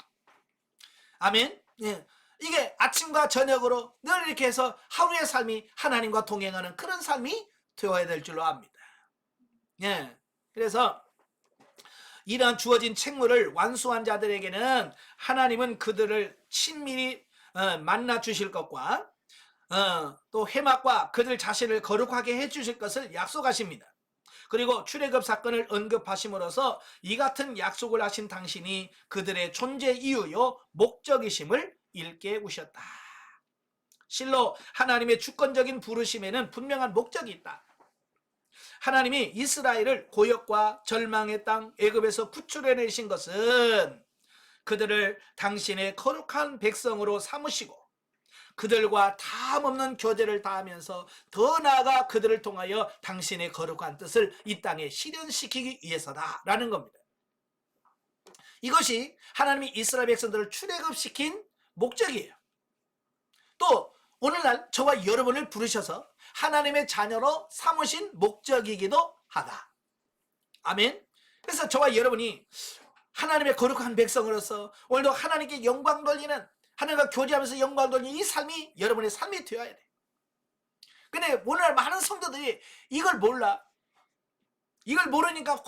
아멘. 예. 이게 아침과 저녁으로 늘 이렇게 해서 하루의 삶이 하나님과 동행하는 그런 삶이 되어야 될 줄로 압니다. 예. 그래서 이러한 주어진 책무를 완수한 자들에게는 하나님은 그들을 친밀히 만나 주실 것과 또 회막과 그들 자신을 거룩하게 해 주실 것을 약속하십니다. 그리고 출애굽 사건을 언급하심으로써 이 같은 약속을 하신 당신이 그들의 존재 이유요 목적이심을 일깨우셨다. 실로 하나님의 주권적인 부르심에는 분명한 목적이 있다. 하나님이 이스라엘을 고역과 절망의 땅 애굽에서 구출해내신 것은 그들을 당신의 거룩한 백성으로 삼으시고 그들과 다함없는 교제를 다하면서 더 나아가 그들을 통하여 당신의 거룩한 뜻을 이 땅에 실현시키기 위해서다라는 겁니다. 이것이 하나님이 이스라엘 백성들을 출애굽시킨 목적이에요. 또 오늘날 저와 여러분을 부르셔서 하나님의 자녀로 삼으신 목적이기도 하다. 아멘. 그래서 저와 여러분이 하나님의 거룩한 백성으로서 오늘도 하나님께 영광 돌리는, 하나님과 교제하면서 영광 돌리는 이 삶이 여러분의 삶이 되어야 돼. 근데 오늘날 많은 성도들이 이걸 몰라. 이걸 모르니까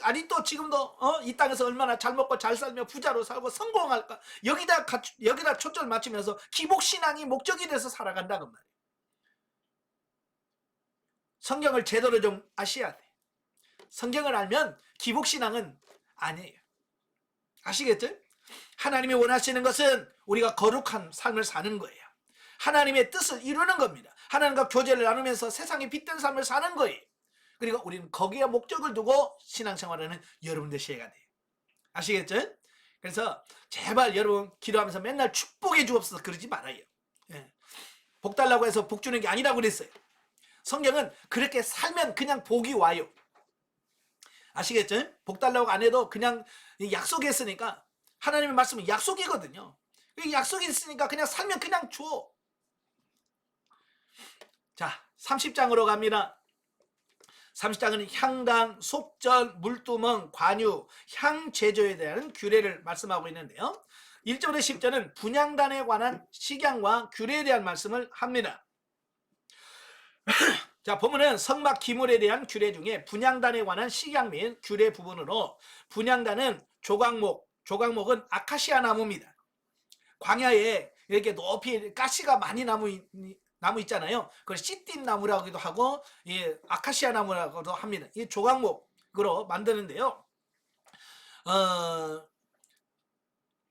아직도 지금도 이 땅에서 얼마나 잘 먹고 잘 살며 부자로 살고 성공할까, 여기다 초점을 맞추면서 기복신앙이 목적이 돼서 살아간다는 말이에요. 성경을 제대로 좀 아셔야 돼. 성경을 알면 기복신앙은 아니에요. 아시겠죠? 하나님이 원하시는 것은 우리가 거룩한 삶을 사는 거예요. 하나님의 뜻을 이루는 겁니다. 하나님과 교제를 나누면서 세상에 빛된 삶을 사는 거예요. 그리고 우리는 거기에 목적을 두고 신앙생활하는 여러분 되셔야 돼요. 아시겠죠? 그래서 제발 여러분 기도하면서 맨날 축복해 주옵소서 그러지 말아요. 예. 복 달라고 해서 복 주는 게 아니라고 그랬어요. 성경은 그렇게 살면 그냥 복이 와요. 아시겠죠? 복 달라고 안 해도 그냥 약속했으니까, 하나님의 말씀은 약속이거든요. 약속이 있으니까 그냥 살면 그냥 줘. 자, 30장으로 갑니다. 30장은 향단, 속전, 물두멍, 관유, 향 제조에 대한 규례를 말씀하고 있는데요. 1절에 10절은 분향단에 관한 식양과 규례에 대한 말씀을 합니다. 자, 보면은 성막 기물에 대한 규례 중에 분향단에 관한 식양 및 규례 부분으로, 분향단은 조각목은 아카시아 나무입니다. 광야에 이렇게 높이 가시가 많이 나무 있잖아요. 그걸 씨띠 나무라고도 하고, 아카시아 나무라고도 합니다. 이 조각목으로 만드는데요.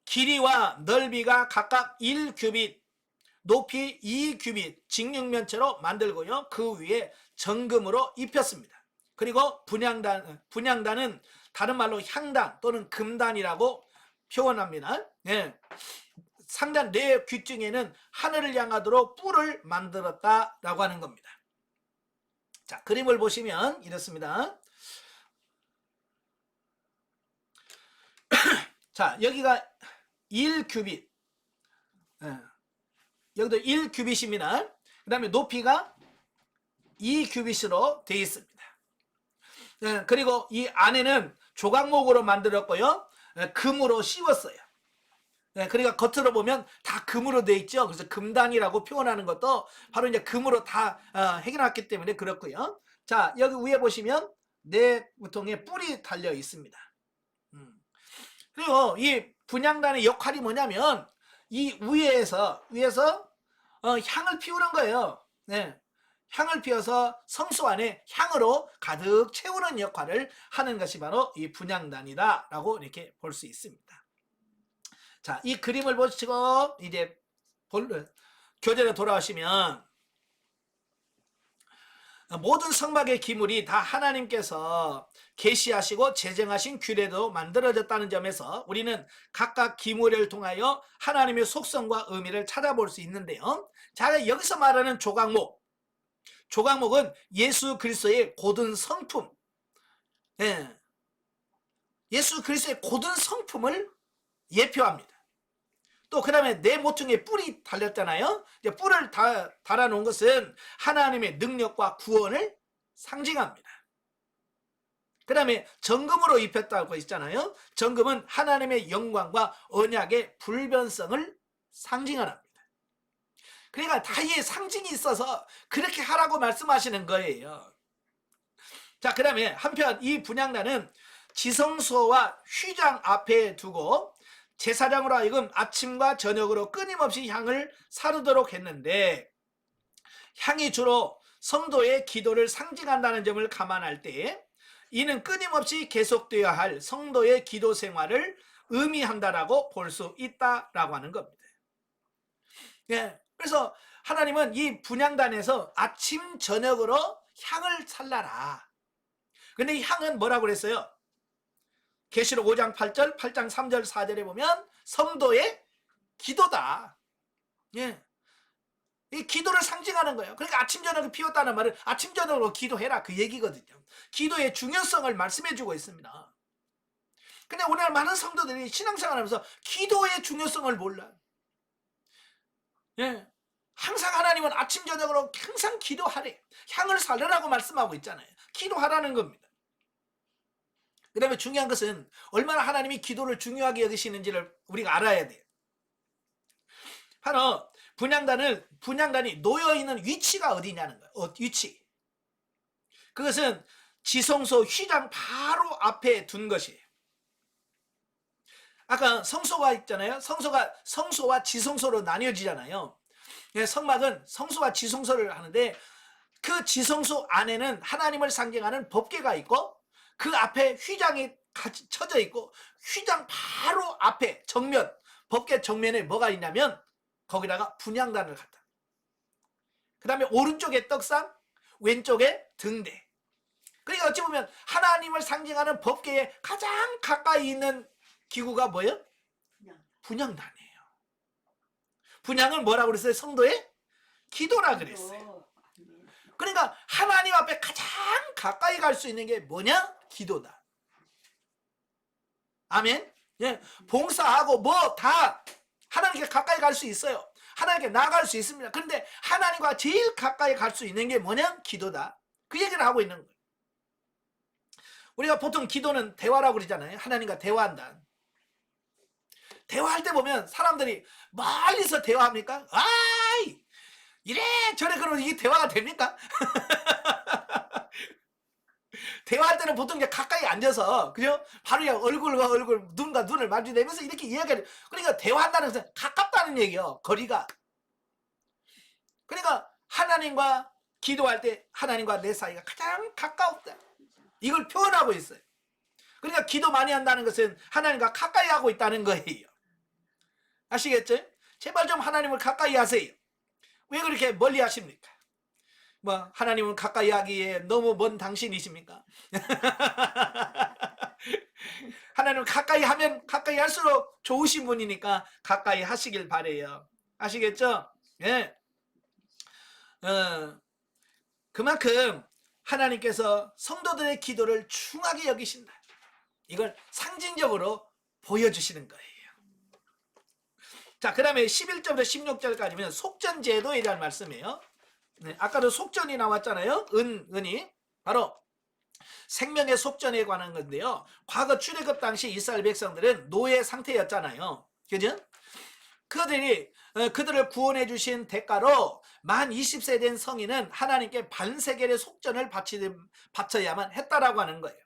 길이와 넓이가 각각 1규빗, 높이 2규빗 직육면체로 만들고요. 그 위에 정금으로 입혔습니다. 그리고 분향단은 다른 말로 향단 또는 금단이라고 표현합니다. 예. 상단 네 귀퉁이에는 하늘을 향하도록 뿔을 만들었다라고 하는 겁니다. 자, 그림을 보시면 이렇습니다. 자, 여기가 1규빗. 예. 여기도 1규빗입니다. 그 다음에 높이가 2규빗으로 되어 있습니다. 예. 그리고 이 안에는 조각목으로 만들었고요. 금으로 씌웠어요. 네, 그러니까 겉으로 보면 다 금으로 되어 있죠. 그래서 금단이라고 표현하는 것도 바로 이제 금으로 다 해결했기 때문에 그렇고요. 자, 여기 위에 보시면 네 부통에 뿔이 달려 있습니다. 그리고 이 분향단의 역할이 뭐냐면 이 위에서 향을 피우는 거예요. 네, 향을 피워서 성소 안에 향으로 가득 채우는 역할을 하는 것이 바로 이 분향단이다라고 이렇게 볼 수 있습니다. 자, 이 그림을 보시고 이제 교재로 돌아오시면 모든 성막의 기물이 다 하나님께서 계시하시고 제정하신 규례로 만들어졌다는 점에서 우리는 각각 기물을 통하여 하나님의 속성과 의미를 찾아볼 수 있는데요. 자, 여기서 말하는 조각목은 예수 그리스도의 고든 성품, 예수 그리스도의 고든 성품을 예표합니다. 또 그다음에 내 모퉁이에 뿔이 달렸잖아요. 이제 뿔을 달아놓은 것은 하나님의 능력과 구원을 상징합니다. 그 다음에 정금으로 입혔다고 있잖아요. 정금은 하나님의 영광과 언약의 불변성을 상징합니다. 그러니까 다 이 상징이 있어서 그렇게 하라고 말씀하시는 거예요. 자, 그 다음에 한편 이 분향단은 지성소와 휘장 앞에 두고 제사장으로 하여금 아침과 저녁으로 끊임없이 향을 사르도록 했는데, 향이 주로 성도의 기도를 상징한다는 점을 감안할 때 이는 끊임없이 계속되어야 할 성도의 기도 생활을 의미한다라고 볼 수 있다라고 하는 겁니다. 예, 그래서 하나님은 이 분향단에서 아침 저녁으로 향을 살라라. 근데 이 향은 뭐라고 그랬어요? 계시록 5장 8절, 8장 3절, 4절에 보면 성도의 기도다. 예. 이 기도를 상징하는 거예요. 그러니까 아침 저녁을 피웠다는 말은 아침 저녁으로 기도해라 그 얘기거든요. 기도의 중요성을 말씀해 주고 있습니다. 근데 오늘 많은 성도들이 신앙생활하면서 기도의 중요성을 몰라. 예. 항상 하나님은 아침 저녁으로 항상 기도하래. 향을 살려라고 말씀하고 있잖아요. 기도하라는 겁니다. 그 다음에 중요한 것은 얼마나 하나님이 기도를 중요하게 여기시는지를 우리가 알아야 돼요. 바로 분향단이 놓여있는 위치가 어디냐는 거예요. 위치. 그것은 지성소 휘장 바로 앞에 둔 것이에요. 아까 성소가 있잖아요. 성소와 지성소로 나뉘어지잖아요. 성막은 성소와 지성소를 하는데 그 지성소 안에는 하나님을 상징하는 법궤가 있고 그 앞에 휘장이 같이 쳐져 있고 휘장 바로 앞에 정면, 법궤 정면에 뭐가 있냐면 거기다가 분향단을 갖다. 그 다음에 오른쪽에 떡상, 왼쪽에 등대. 그러니까 어찌 보면 하나님을 상징하는 법궤에 가장 가까이 있는 기구가 뭐예요? 분향단이에요. 분향은 뭐라고 그랬어요? 성도의 기도라 그랬어요. 그러니까 하나님 앞에 가장 가까이 갈 수 있는 게 뭐냐? 기도다. 아멘. 예, 봉사하고 뭐 다 하나님께 가까이 갈 수 있어요. 하나님께 나아갈 수 있습니다. 그런데 하나님과 제일 가까이 갈 수 있는 게 뭐냐? 기도다. 그 얘기를 하고 있는 거예요. 우리가 보통 기도는 대화라고 그러잖아요. 하나님과 대화한다. 대화할 때 보면 사람들이 멀리서 대화합니까? 아이 이래 저래 그러면 이게 대화가 됩니까? 대화할 때는 보통 이제 가까이 앉아서 그죠? 바로 그냥 얼굴과 얼굴, 눈과 눈을 마주대면서 이렇게 이야기를. 그러니까 대화한다는 것은 가깝다는 얘기예요. 거리가. 그러니까 하나님과 기도할 때 하나님과 내 사이가 가장 가까웠다. 이걸 표현하고 있어요. 그러니까 기도 많이 한다는 것은 하나님과 가까이 하고 있다는 거예요. 아시겠죠? 제발 좀 하나님을 가까이 하세요. 왜 그렇게 멀리 하십니까? 뭐 하나님은 가까이 하기에 너무 먼 당신이십니까? 하나님은 가까이 하면 가까이 할수록 좋으신 분이니까 가까이 하시길 바래요. 아시겠죠? 예. 그만큼 하나님께서 성도들의 기도를 중하게 여기신다. 이걸 상징적으로 보여주시는 거예요. 자, 그 다음에 11절부터 16절까지면 속전제도에 대한 말씀이에요. 네, 아까도 속전이 나왔잖아요. 은이 바로 생명의 속전에 관한 건데요. 과거 출애굽 당시 이스라엘 백성들은 노예 상태였잖아요. 그죠? 그들을 구원해 주신 대가로 만 20세 된 성인은 하나님께 반세겔의 속전을 바쳐야만 했다라고 하는 거예요.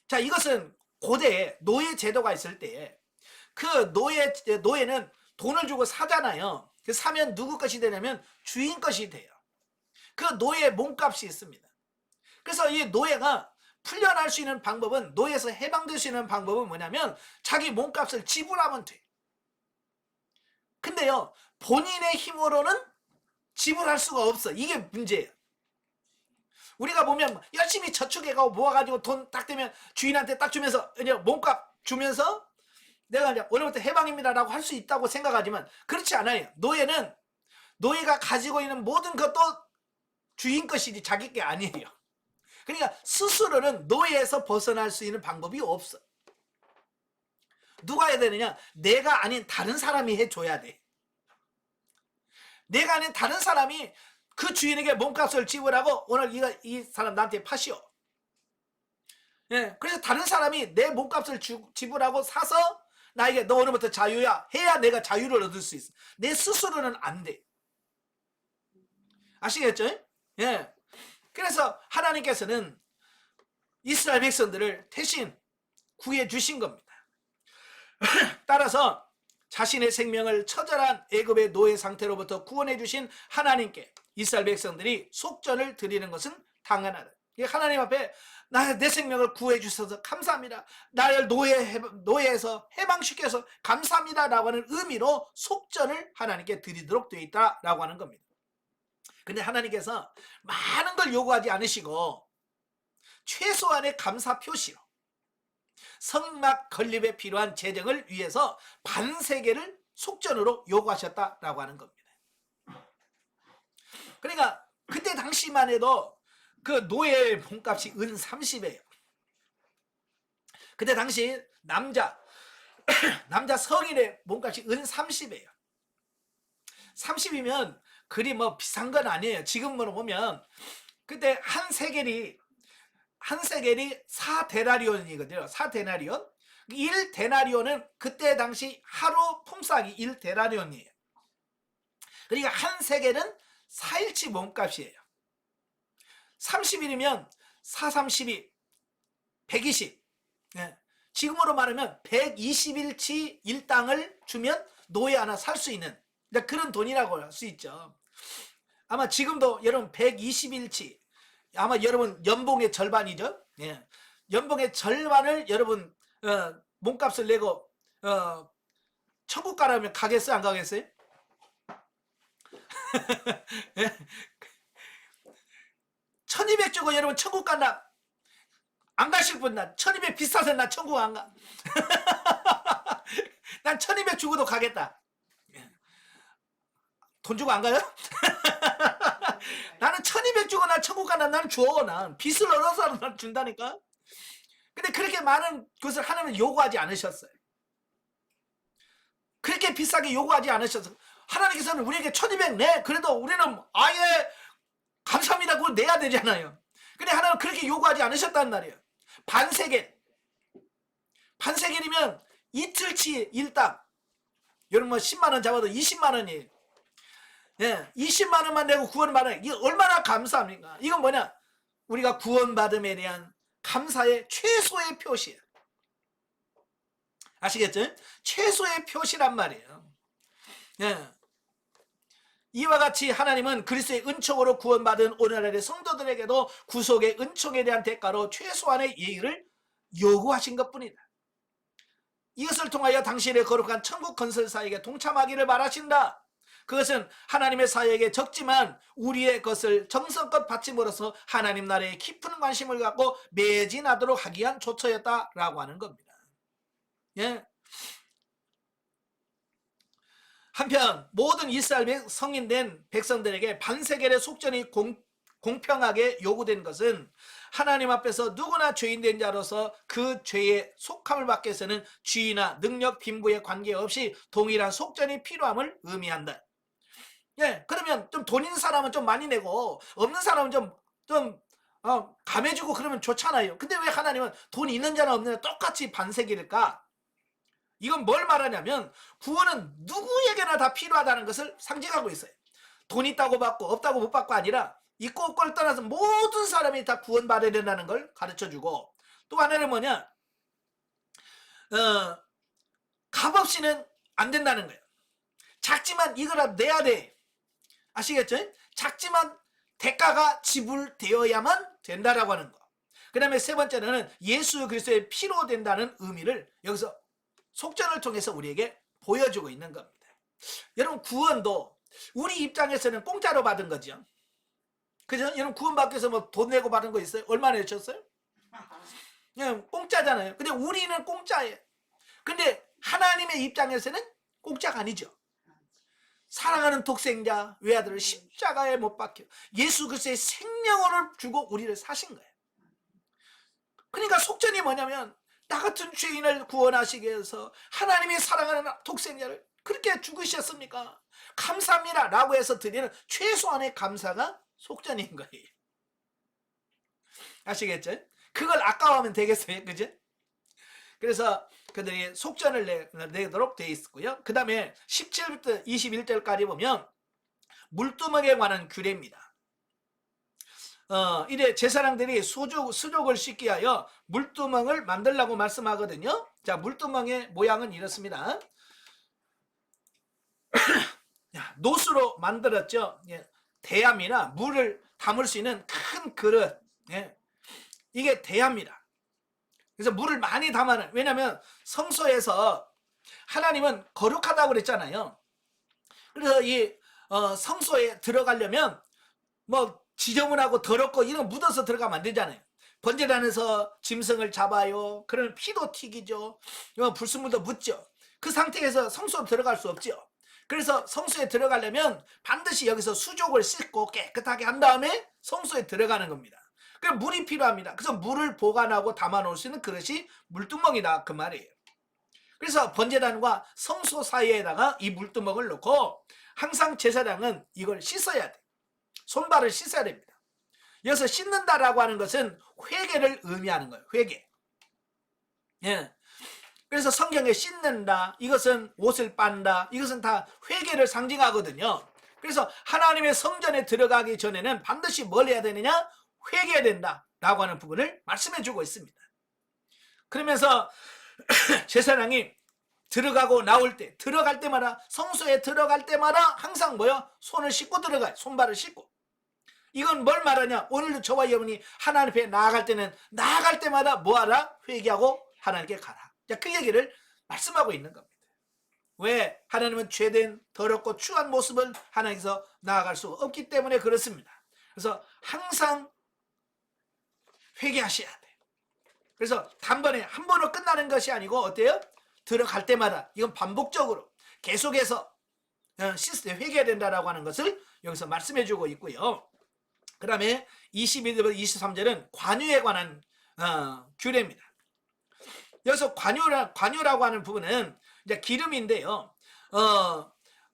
자, 이것은 고대에 노예 제도가 있을 때 그 노예는 돈을 주고 사잖아요. 사면 누구 것이 되냐면 주인 것이 돼요. 그 노예의 몸값이 있습니다. 그래서 이 노예가 풀려날 수 있는 방법은, 노예에서 해방될 수 있는 방법은 뭐냐면 자기 몸값을 지불하면 돼. 근데요, 본인의 힘으로는 지불할 수가 없어. 이게 문제예요. 우리가 보면 열심히 저축해가고 모아가지고 돈 딱 되면 주인한테 딱 주면서 이제 몸값 주면서 내가 이제 오늘부터 해방입니다라고 할 수 있다고 생각하지만 그렇지 않아요. 노예가 가지고 있는 모든 것도 주인 것이지 자기 게 아니에요. 그러니까 스스로는 노예에서 벗어날 수 있는 방법이 없어. 누가 해야 되느냐? 내가 아닌 다른 사람이 해줘야 돼. 내가 아닌 다른 사람이 그 주인에게 몸값을 지불하고 오늘 이 사람 나한테 파시오. 예, 그래서 다른 사람이 내 몸값을 지불하고 사서 나에게 너 오늘부터 자유야 해야 내가 자유를 얻을 수 있어. 내 스스로는 안 돼. 아시겠죠? 예. 그래서 하나님께서는 이스라엘 백성들을 대신 구해 주신 겁니다. 따라서 자신의 생명을 처절한 애굽의 노예 상태로부터 구원해 주신 하나님께 이스라엘 백성들이 속전을 드리는 것은 당연하다. 하나님 앞에 내 생명을 구해 주셔서 감사합니다. 나를 노예에서 해방시켜서 감사합니다 라고 하는 의미로 속전을 하나님께 드리도록 되어 있다라고 하는 겁니다. 근데 하나님께서 많은 걸 요구하지 않으시고 최소한의 감사 표시로 성막 건립에 필요한 재정을 위해서 반세계를 속전으로 요구하셨다라고 하는 겁니다. 그러니까 그때 당시만 해도 그 노예의 몸값이 은 30이에요. 그때 당시 남자 성인의 몸값이 은 30이에요. 30이면 그리 뭐 비싼 건 아니에요. 지금으로 보면 그때 한 세겔이 4데나리온이거든요. 4데나리온. 1데나리온은 그때 당시 하루 품삯이 1데나리온이에요. 그러니까 한 세겔은 4일치 몸값이에요. 30일이면 4, 32, 120. 예. 지금으로 말하면 120일치 일당을 주면 노예 하나 살 수 있는 그런 돈이라고 할 수 있죠. 아마 지금도 여러분 120일치 아마 여러분 연봉의 절반이죠. 예. 연봉의 절반을 여러분 몸값을 내고 천국 가라면 가겠어요? 안 가겠어요? 예. 1200 주고 여러분 천국 간다. 안 가실 분, 난 1200 비싸서 난 천국 안 가. 난 1200 주고도 가겠다. 돈 주고 안 가요? 나는 1200 주고 난 천국 간다. 난 줘. 난 빚을 얻어서 난 준다니까. 근데 그렇게 많은 것을 하나님은 요구하지 않으셨어요. 그렇게 비싸게 요구하지 않으셨어요. 하나님께서는 우리에게 1200 내. 그래도 우리는 아예 감사합니다. 그걸 내야 되잖아요. 근데 하나님은 그렇게 요구하지 않으셨단 말이에요. 반세겔이면 이틀치 일당. 여러분 뭐 10만원 잡아도 20만원이에요. 예, 20만원만 내고 구원받아요. 이게 얼마나 감사합니까? 이건 뭐냐? 우리가 구원받음에 대한 감사의 최소의 표시예요. 아시겠죠? 최소의 표시란 말이에요. 예. 이와 같이 하나님은 그리스도의 은총으로 구원받은 오늘날의 성도들에게도 구속의 은총에 대한 대가로 최소한의 예의를 요구하신 것뿐이다. 이것을 통하여 당신의 거룩한 천국 건설 사역에 동참하기를 바라신다. 그것은 하나님의 사역에 적지만 우리의 것을 정성껏 바침으로써 하나님 나라에 깊은 관심을 갖고 매진하도록 하기 위한 조처였다라고 하는 겁니다. 예. 한편 모든 이스라엘 성인된 백성들에게 반세겔의 속전이 공평하게 요구된 것은 하나님 앞에서 누구나 죄인된 자로서 그 죄에 속함을 받기 위해서는 지위나 능력, 빈부에 관계없이 동일한 속전이 필요함을 의미한다. 예, 그러면 좀 돈 있는 사람은 좀 많이 내고 없는 사람은 좀 감해주고 그러면 좋잖아요. 근데 왜 하나님은 돈 있는 자나 없는 자 똑같이 반세겔일까? 이건 뭘 말하냐면 구원은 누구에게나 다 필요하다는 것을 상징하고 있어요. 돈 있다고 받고 없다고 못 받고 아니라 있고 없고를 떠나서 모든 사람이 다 구원받아야 된다는 걸 가르쳐주고, 또 하나는 뭐냐, 값없이는 안 된다는 거예요. 작지만 이거라도 내야 돼. 아시겠죠? 작지만 대가가 지불되어야만 된다라고 하는 거. 그 다음에 세 번째는 예수 그리스도의 피로 된다는 의미를 여기서 속전을 통해서 우리에게 보여주고 있는 겁니다. 여러분 구원도 우리 입장에서는 공짜로 받은 거죠. 그죠? 여러분 구원받기 위해서 뭐 돈 내고 받은 거 있어요? 얼마나 내셨어요? 그냥 공짜잖아요. 근데 우리는 공짜예요. 근데 하나님의 입장에서는 공짜가 아니죠. 사랑하는 독생자 외아들을 십자가에 못 박혀 예수 그리스도의 생명을 주고 우리를 사신 거예요. 그러니까 속전이 뭐냐면 나 같은 죄인을 구원하시기 위해서 하나님이 사랑하는 독생자를 그렇게 죽으셨습니까? 감사합니다 라고 해서 드리는 최소한의 감사가 속전인 거예요. 아시겠죠? 그걸 아까워하면 되겠어요, 그죠? 그래서 그들이 속전을 내도록 되어 있고요. 그 다음에 17부터 21절까지 보면 물두멍에 관한 규례입니다. 이래 제사장들이 수족을 씻기 위하여 물두멍을 만들라고 말씀하거든요. 자, 물두멍의 모양은 이렇습니다. 노수로 만들었죠. 예, 대야이나 물을 담을 수 있는 큰 그릇. 예, 이게 대야입니다. 그래서 물을 많이 담아는, 왜냐하면 성소에서 하나님은 거룩하다고 그랬잖아요. 그래서 이 성소에 들어가려면 뭐 지저분하고 더럽고 이런 거 묻어서 들어가면 안 되잖아요. 번제단에서 짐승을 잡아요. 그러면 피도 튀기죠. 불순물도 묻죠. 그 상태에서 성소로 들어갈 수 없죠. 그래서 성소에 들어가려면 반드시 여기서 수족을 씻고 깨끗하게 한 다음에 성소에 들어가는 겁니다. 그럼 물이 필요합니다. 그래서 물을 보관하고 담아 놓을 수 있는 그릇이 물두멍이다, 그 말이에요. 그래서 번제단과 성소 사이에다가 이 물두멍을 놓고 항상 제사장은 이걸 씻어야 돼. 손발을 씻어야 됩니다. 여기서 씻는다라고 하는 것은 회개를 의미하는 거예요. 회개. 예. 그래서 성경에 씻는다, 이것은 옷을 빤다, 이것은 다 회개를 상징하거든요. 그래서 하나님의 성전에 들어가기 전에는 반드시 뭘 해야 되느냐? 회개해야 된다라고 하는 부분을 말씀해 주고 있습니다. 그러면서 제사장이 들어가고 나올 때, 들어갈 때마다, 성소에 들어갈 때마다 항상 뭐요? 손을 씻고 들어가요. 손발을 씻고. 이건 뭘 말하냐? 오늘도 저와 여러분이 하나님 앞에 나아갈 때는, 나아갈 때마다 뭐하라? 회개하고 하나님께 가라. 자, 그 얘기를 말씀하고 있는 겁니다. 왜? 하나님은 죄된 더럽고 추한 모습을 하나님께서 나아갈 수 없기 때문에 그렇습니다. 그래서 항상 회개하셔야 돼. 그래서 단번에 한 번으로 끝나는 것이 아니고 어때요? 들어갈 때마다 이건 반복적으로 계속해서 회개해야 된다라고 하는 것을 여기서 말씀해 주고 있고요. 그 다음에 22절부터 23절은 관유에 관한 규례입니다. 여기서 관유라고 하는 부분은 이제 기름인데요.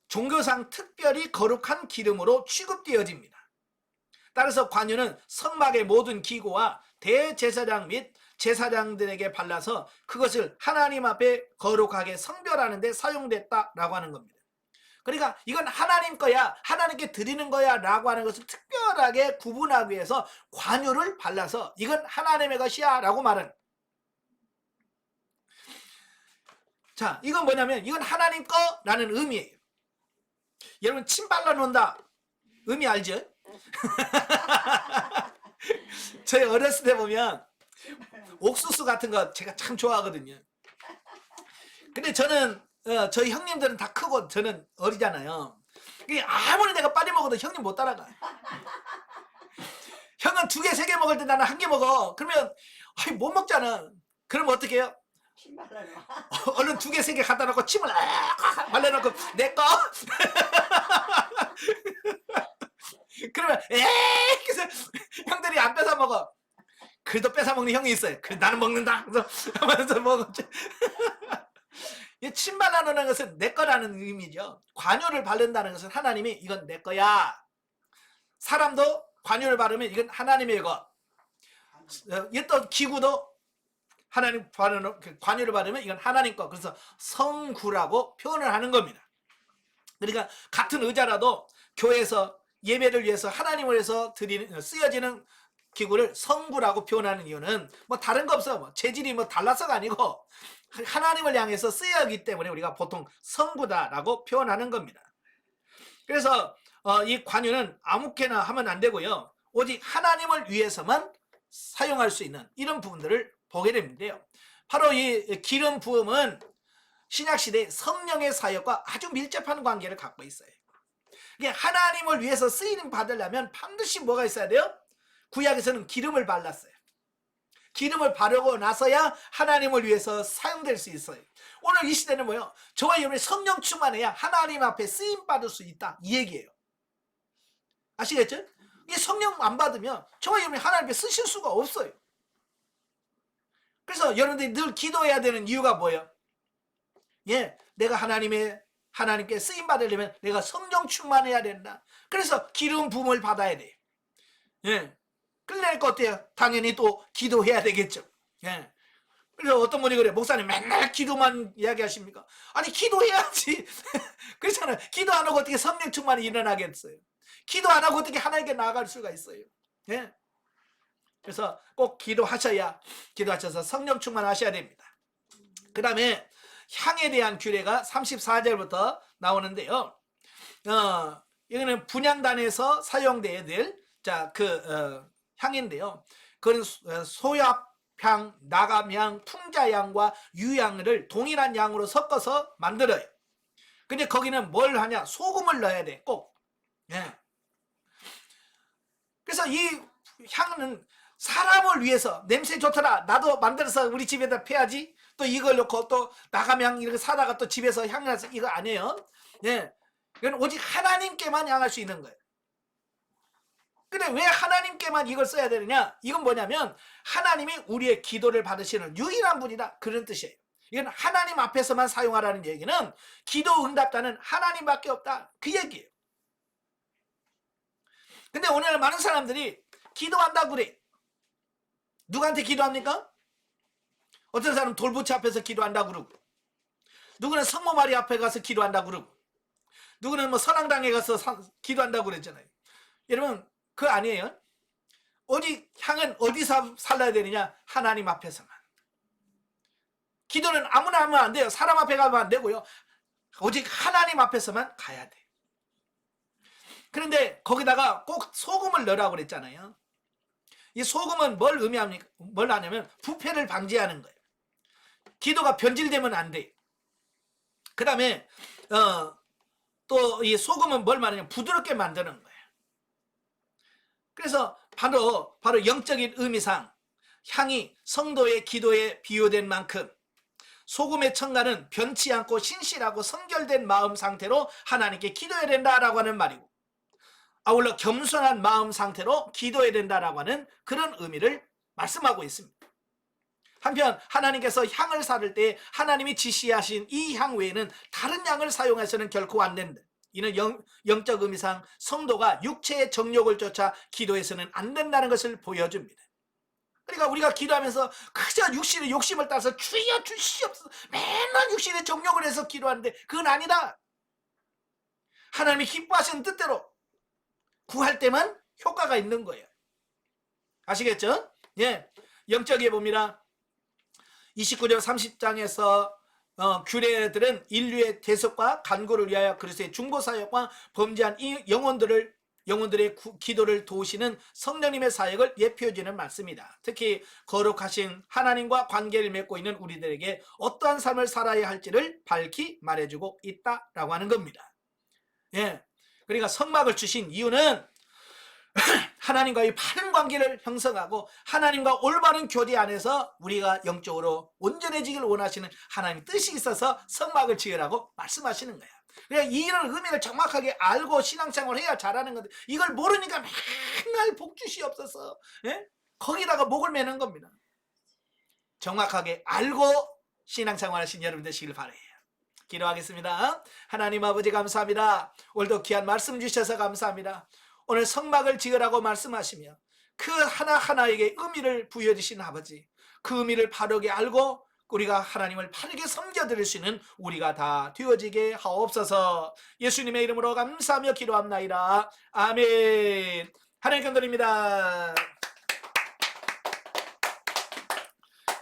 종교상 특별히 거룩한 기름으로 취급되어집니다. 따라서 관유는 성막의 모든 기구와 대제사장 및 제사장들에게 발라서 그것을 하나님 앞에 거룩하게 성별하는 데 사용됐다라고 하는 겁니다. 그러니까 이건 하나님 거야, 하나님께 드리는 거야 라고 하는 것을 특별하게 구분하기 위해서 관유를 발라서 이건 하나님의 것이야 라고 말은. 자, 이건 뭐냐면 이건 하나님 거라는 의미예요. 여러분 침 발라놓는다 의미 알죠? 저희 어렸을 때 보면 옥수수 같은 거 제가 참 좋아하거든요. 근데 저는 저희 형님들은 다 크고 저는 어리잖아요. 아무리 내가 빨리 먹어도 형님 못 따라가. 형은 2개, 3개 먹을 때 나는 1개 먹어. 그러면 못 먹잖아. 그러면 어떻게 해요? 침 발라놔. 얼른 2개, 3개 갖다 놓고 침을 발라놓고 내 거? 그러면 에이 그래서 형들이 안 뺏어 먹어. 그래도 뺏어 먹는 형이 있어요. 그래 나는 먹는다. 그래서 하면서 먹었지. 이 침 발라놓는 것은 내 거라는 의미죠. 관유를 바른다는 것은 하나님이 이건 내 거야. 사람도 관유를 바르면 이건 하나님의 것. 어떤 기구도 하나님 관유를 바르면 이건 하나님 것. 그래서 성구라고 표현을 하는 겁니다. 그러니까 같은 의자라도 교회에서 예배를 위해서 하나님을 위해서 쓰여지는 기구를 성구라고 표현하는 이유는 뭐 다른 거 없어요. 뭐 재질이 뭐 달라서가 아니고 하나님을 향해서 쓰여지기 때문에 우리가 보통 성구다라고 표현하는 겁니다. 그래서 이 관유는 아무렇게나 하면 안 되고요. 오직 하나님을 위해서만 사용할 수 있는 이런 부분들을 보게 되는데요. 바로 이 기름 부음은 신약시대의 성령의 사역과 아주 밀접한 관계를 갖고 있어요. 하나님을 위해서 쓰임 받으려면 반드시 뭐가 있어야 돼요? 구약에서는 기름을 발랐어요. 기름을 바르고 나서야 하나님을 위해서 사용될 수 있어요. 오늘 이 시대는 뭐예요? 저와 여러분이 성령 충만해야 하나님 앞에 쓰임 받을 수 있다 이 얘기예요. 아시겠죠? 이 성령 안 받으면 저와 여러분이 하나님 앞에 쓰실 수가 없어요. 그래서 여러분들이 늘 기도해야 되는 이유가 뭐예요? 예, 내가 하나님께 쓰임 받으려면 내가 성령 충만해야 된다. 그래서 기름 부음을 받아야 돼요. 예, 그러니까 어때요? 당연히 또 기도해야 되겠죠. 예. 그래서 어떤 분이 그래, 목사님 맨날 기도만 이야기하십니까? 아니 기도해야지. 그렇잖아요. 기도 안 하고 어떻게 성령 충만이 일어나겠어요? 기도 안 하고 어떻게 하나님께 나아갈 수가 있어요? 예. 그래서 꼭 기도하셔서 성령 충만하셔야 됩니다. 그 다음에 향에 대한 규례가 34절부터 나오는데요. 이거는 분향단에서 사용돼야 될 향인데요. 그건 소합향, 나감향, 풍자향과 유향을 동일한 양으로 섞어서 만들어요. 근데 거기는 뭘 하냐? 소금을 넣어야 돼, 꼭. 예. 그래서 이 향은 사람을 위해서 냄새 좋더라, 나도 만들어서 우리 집에다 펴야지, 또 이걸 넣고 또 나감향 이렇게 사다가 또 집에서 향 나서 이거 아니에요. 예. 이건 오직 하나님께만 향할 수 있는 거예요. 근데 왜 하나님께만 이걸 써야 되느냐? 이건 뭐냐면 하나님이 우리의 기도를 받으시는 유일한 분이다, 그런 뜻이에요. 이건 하나님 앞에서만 사용하라는 얘기는 기도 응답자는 하나님밖에 없다, 그 얘기예요. 근데 오늘 많은 사람들이 기도한다고 그래. 누구한테 기도합니까? 어떤 사람은 돌부처 앞에서 기도한다고 그러고, 누구는 성모 마리 앞에 가서 기도한다고 그러고, 누구는 뭐 선앙당에 가서 기도한다고 그랬잖아요. 여러분, 그거 아니에요. 오직 향은 어디서 살라야 되느냐? 하나님 앞에서만. 기도는 아무나 하면 안 돼요. 사람 앞에 가면 안 되고요. 오직 하나님 앞에서만 가야 돼. 그런데 거기다가 꼭 소금을 넣으라고 그랬잖아요. 이 소금은 뭘 의미합니까? 뭘 하냐면 부패를 방지하는 거예요. 기도가 변질되면 안 돼. 그 다음에 또 이 소금은 뭘 말하냐면 부드럽게 만드는 거예요. 그래서 바로 영적인 의미상 향이 성도의 기도에 비유된 만큼 소금의 첨가는 변치 않고 신실하고 성결된 마음 상태로 하나님께 기도해야 된다라고 하는 말이고, 아울러 겸손한 마음 상태로 기도해야 된다라고 하는 그런 의미를 말씀하고 있습니다. 한편 하나님께서 향을 사를 때 하나님이 지시하신 이 향 외에는 다른 향을 사용해서는 결코 안 된다. 이는 영적 의미상 성도가 육체의 정욕을 쫓아 기도해서는 안 된다는 것을 보여줍니다. 그러니까 우리가 기도하면서 그저 육신의 욕심을 따라서 주여 주시옵소서 맨날 육신의 정욕을 해서 기도하는데 그건 아니다. 하나님이 기뻐하시는 뜻대로 구할 때만 효과가 있는 거예요. 아시겠죠? 예, 영적에 봅니다. 29절 30장에서 규례들은 인류의 대속과 간구를 위하여 그리스도의 중보사역과 범죄한 이 영혼들의 기도를 도우시는 성령님의 사역을 예표해주는 말씀이다. 특히 거룩하신 하나님과 관계를 맺고 있는 우리들에게 어떠한 삶을 살아야 할지를 밝히 말해주고 있다라고 하는 겁니다. 예, 그러니까 성막을 주신 이유는 하나님과의 바른 관계를 형성하고 하나님과 올바른 교제 안에서 우리가 영적으로 온전해지기를 원하시는 하나님의 뜻이 있어서 성막을 지으라고 말씀하시는 거예요. 그러니까 이런 의미를 정확하게 알고 신앙생활을 해야 잘하는 건데 이걸 모르니까 맨날 복 주시옵소서, 예? 거기다가 목을 매는 겁니다. 정확하게 알고 신앙생활 하신 여러분 되시길 바라요. 기도하겠습니다. 하나님 아버지 감사합니다. 오늘도 귀한 말씀 주셔서 감사합니다. 오늘 성막을 지으라고 말씀하시며 그 하나하나에게 의미를 부여해 주신 아버지, 그 의미를 바르게 알고 우리가 하나님을 바르게 섬겨드릴 수 있는 우리가 다 되어지게 하옵소서. 예수님의 이름으로 감사하며 기도합나이다. 아멘. 하나님 감사드립니다.